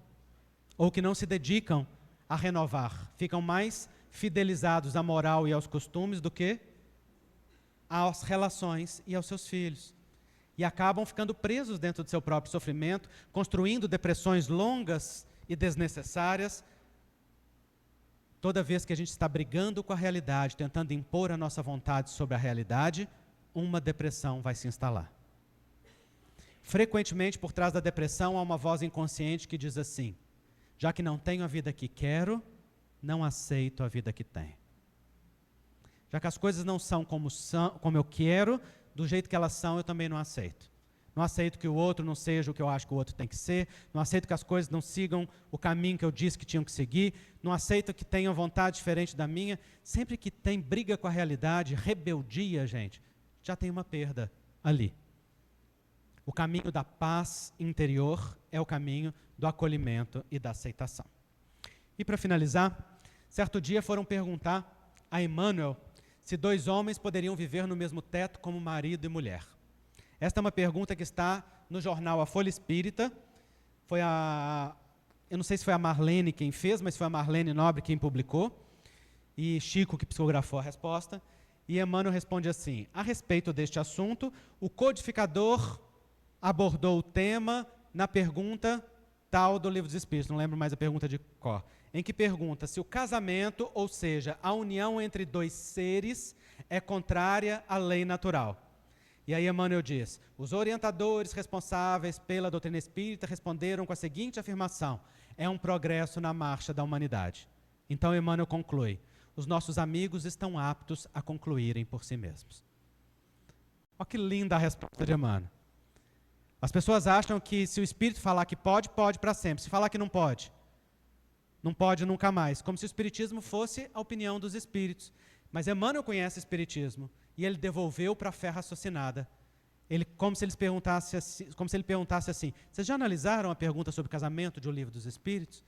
B: ou que não se dedicam a renovar, ficam mais fidelizados à moral e aos costumes do que às relações e aos seus filhos. E acabam ficando presos dentro do seu próprio sofrimento, construindo depressões longas e desnecessárias. Toda vez que a gente está brigando com a realidade, tentando impor a nossa vontade sobre a realidade, uma depressão vai se instalar. Frequentemente, por trás da depressão, há uma voz inconsciente que diz assim, já que não tenho a vida que quero, não aceito a vida que tenho. Já que as coisas não são como eu quero, do jeito que elas são, eu também não aceito. Não aceito que o outro não seja o que eu acho que o outro tem que ser, não aceito que as coisas não sigam o caminho que eu disse que tinham que seguir, não aceito que tenham vontade diferente da minha. Sempre que tem briga com a realidade, rebeldia, gente, já tem uma perda ali. O caminho da paz interior é o caminho do acolhimento e da aceitação. E para finalizar, certo dia foram perguntar a Emmanuel se 2 homens poderiam viver no mesmo teto como marido e mulher. Esta é uma pergunta que está no jornal A Folha Espírita. Eu não sei se foi a Marlene quem fez, mas foi a Marlene Nobre quem publicou. E Chico que psicografou a resposta. E Emmanuel responde assim, a respeito deste assunto, o codificador abordou o tema na pergunta tal do Livro dos Espíritos, não lembro mais a pergunta de cor, em que pergunta se o casamento, ou seja, a união entre 2 seres, é contrária à lei natural. E aí Emmanuel diz, os orientadores responsáveis pela doutrina espírita responderam com a seguinte afirmação, é um progresso na marcha da humanidade. Então Emmanuel conclui, os nossos amigos estão aptos a concluírem por si mesmos. Olha que linda a resposta de Emmanuel. As pessoas acham que se o Espírito falar que pode, pode para sempre. Se falar que não pode nunca mais. Como se o Espiritismo fosse a opinião dos Espíritos. Mas Emmanuel conhece o Espiritismo e ele devolveu para a fé raciocinada. como se ele perguntasse assim: vocês já analisaram a pergunta sobre casamento de O Livro dos Espíritos?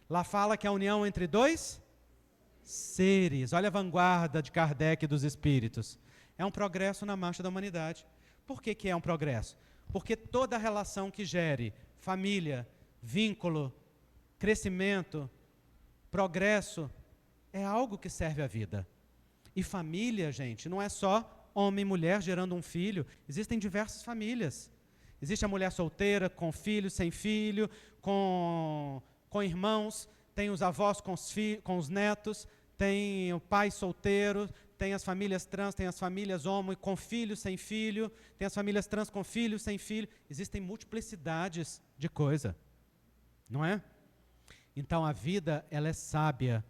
B: Lá fala que a união entre dois seres, olha a vanguarda de Kardec e dos Espíritos, é um progresso na marcha da humanidade. Por que é um progresso? Porque toda relação que gere família, vínculo, crescimento, progresso, é algo que serve à vida. E família, gente, não é só homem e mulher gerando um filho. Existem diversas famílias. Existe a mulher solteira, com filho, sem filho, com irmãos, tem os avós com os netos, tem o pai solteiro, tem as famílias trans, tem as famílias homo com filho, sem filho, tem as famílias trans com filho, sem filho. Existem multiplicidades de coisa, não é? Então a vida, ela é sábia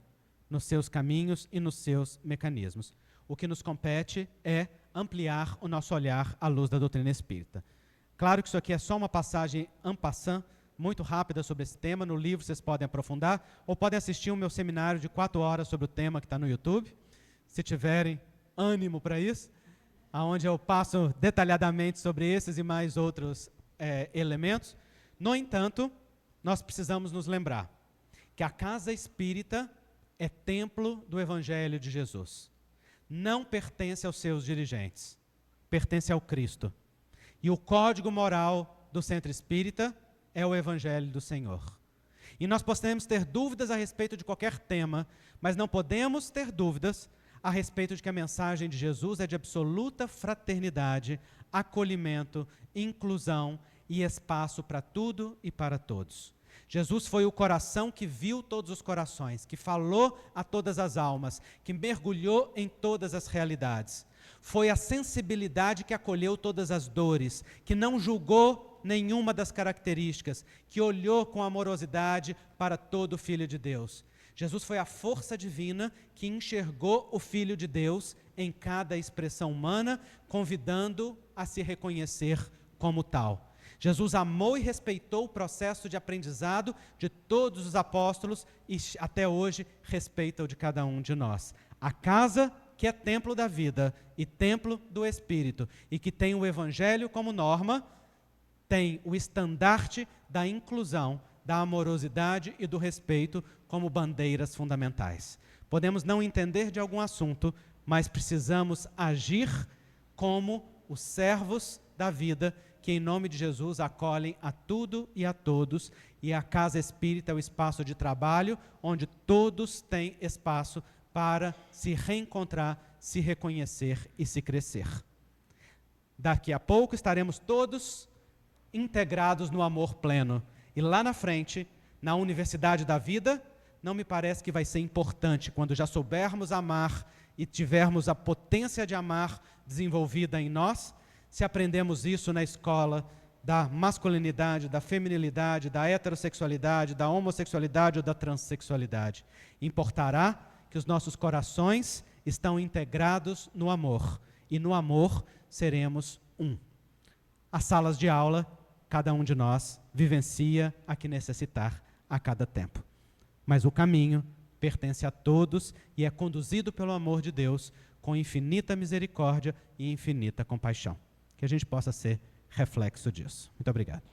B: nos seus caminhos e nos seus mecanismos. O que nos compete é ampliar o nosso olhar à luz da doutrina espírita. Claro que isso aqui é só uma passagem en passant, muito rápida sobre esse tema. No livro vocês podem aprofundar, ou podem assistir o meu seminário de 4 horas sobre o tema que está no YouTube, se tiverem ânimo para isso, onde eu passo detalhadamente sobre esses e mais outros elementos. No entanto, nós precisamos nos lembrar que a casa espírita é templo do Evangelho de Jesus. Não pertence aos seus dirigentes, pertence ao Cristo. E o código moral do centro espírita é o Evangelho do Senhor. E nós podemos ter dúvidas a respeito de qualquer tema, mas não podemos ter dúvidas a respeito de que a mensagem de Jesus é de absoluta fraternidade, acolhimento, inclusão e espaço para tudo e para todos. Jesus foi o coração que viu todos os corações, que falou a todas as almas, que mergulhou em todas as realidades. Foi a sensibilidade que acolheu todas as dores, que não julgou nenhuma das características, que olhou com amorosidade para todo Filho de Deus. Jesus foi a força divina que enxergou o Filho de Deus em cada expressão humana, convidando a se reconhecer como tal. Jesus amou e respeitou o processo de aprendizado de todos os apóstolos e até hoje respeita o de cada um de nós. A casa que é templo da vida e templo do Espírito e que tem o Evangelho como norma, tem o estandarte da inclusão, da amorosidade e do respeito como bandeiras fundamentais. Podemos não entender de algum assunto, mas precisamos agir como os servos da vida que em nome de Jesus acolhem a tudo e a todos, e a casa espírita é o espaço de trabalho onde todos têm espaço para se reencontrar, se reconhecer e se crescer. Daqui a pouco estaremos todos integrados no amor pleno. E lá na frente, na universidade da vida, não me parece que vai ser importante, quando já soubermos amar e tivermos a potência de amar desenvolvida em nós, se aprendemos isso na escola da masculinidade, da feminilidade, da heterossexualidade, da homossexualidade ou da transexualidade. Importará que os nossos corações estão integrados no amor, e no amor seremos um. As salas de aula, cada um de nós vivencia a que necessitar a cada tempo. Mas o caminho pertence a todos e é conduzido pelo amor de Deus com infinita misericórdia e infinita compaixão. Que a gente possa ser reflexo disso. Muito obrigado.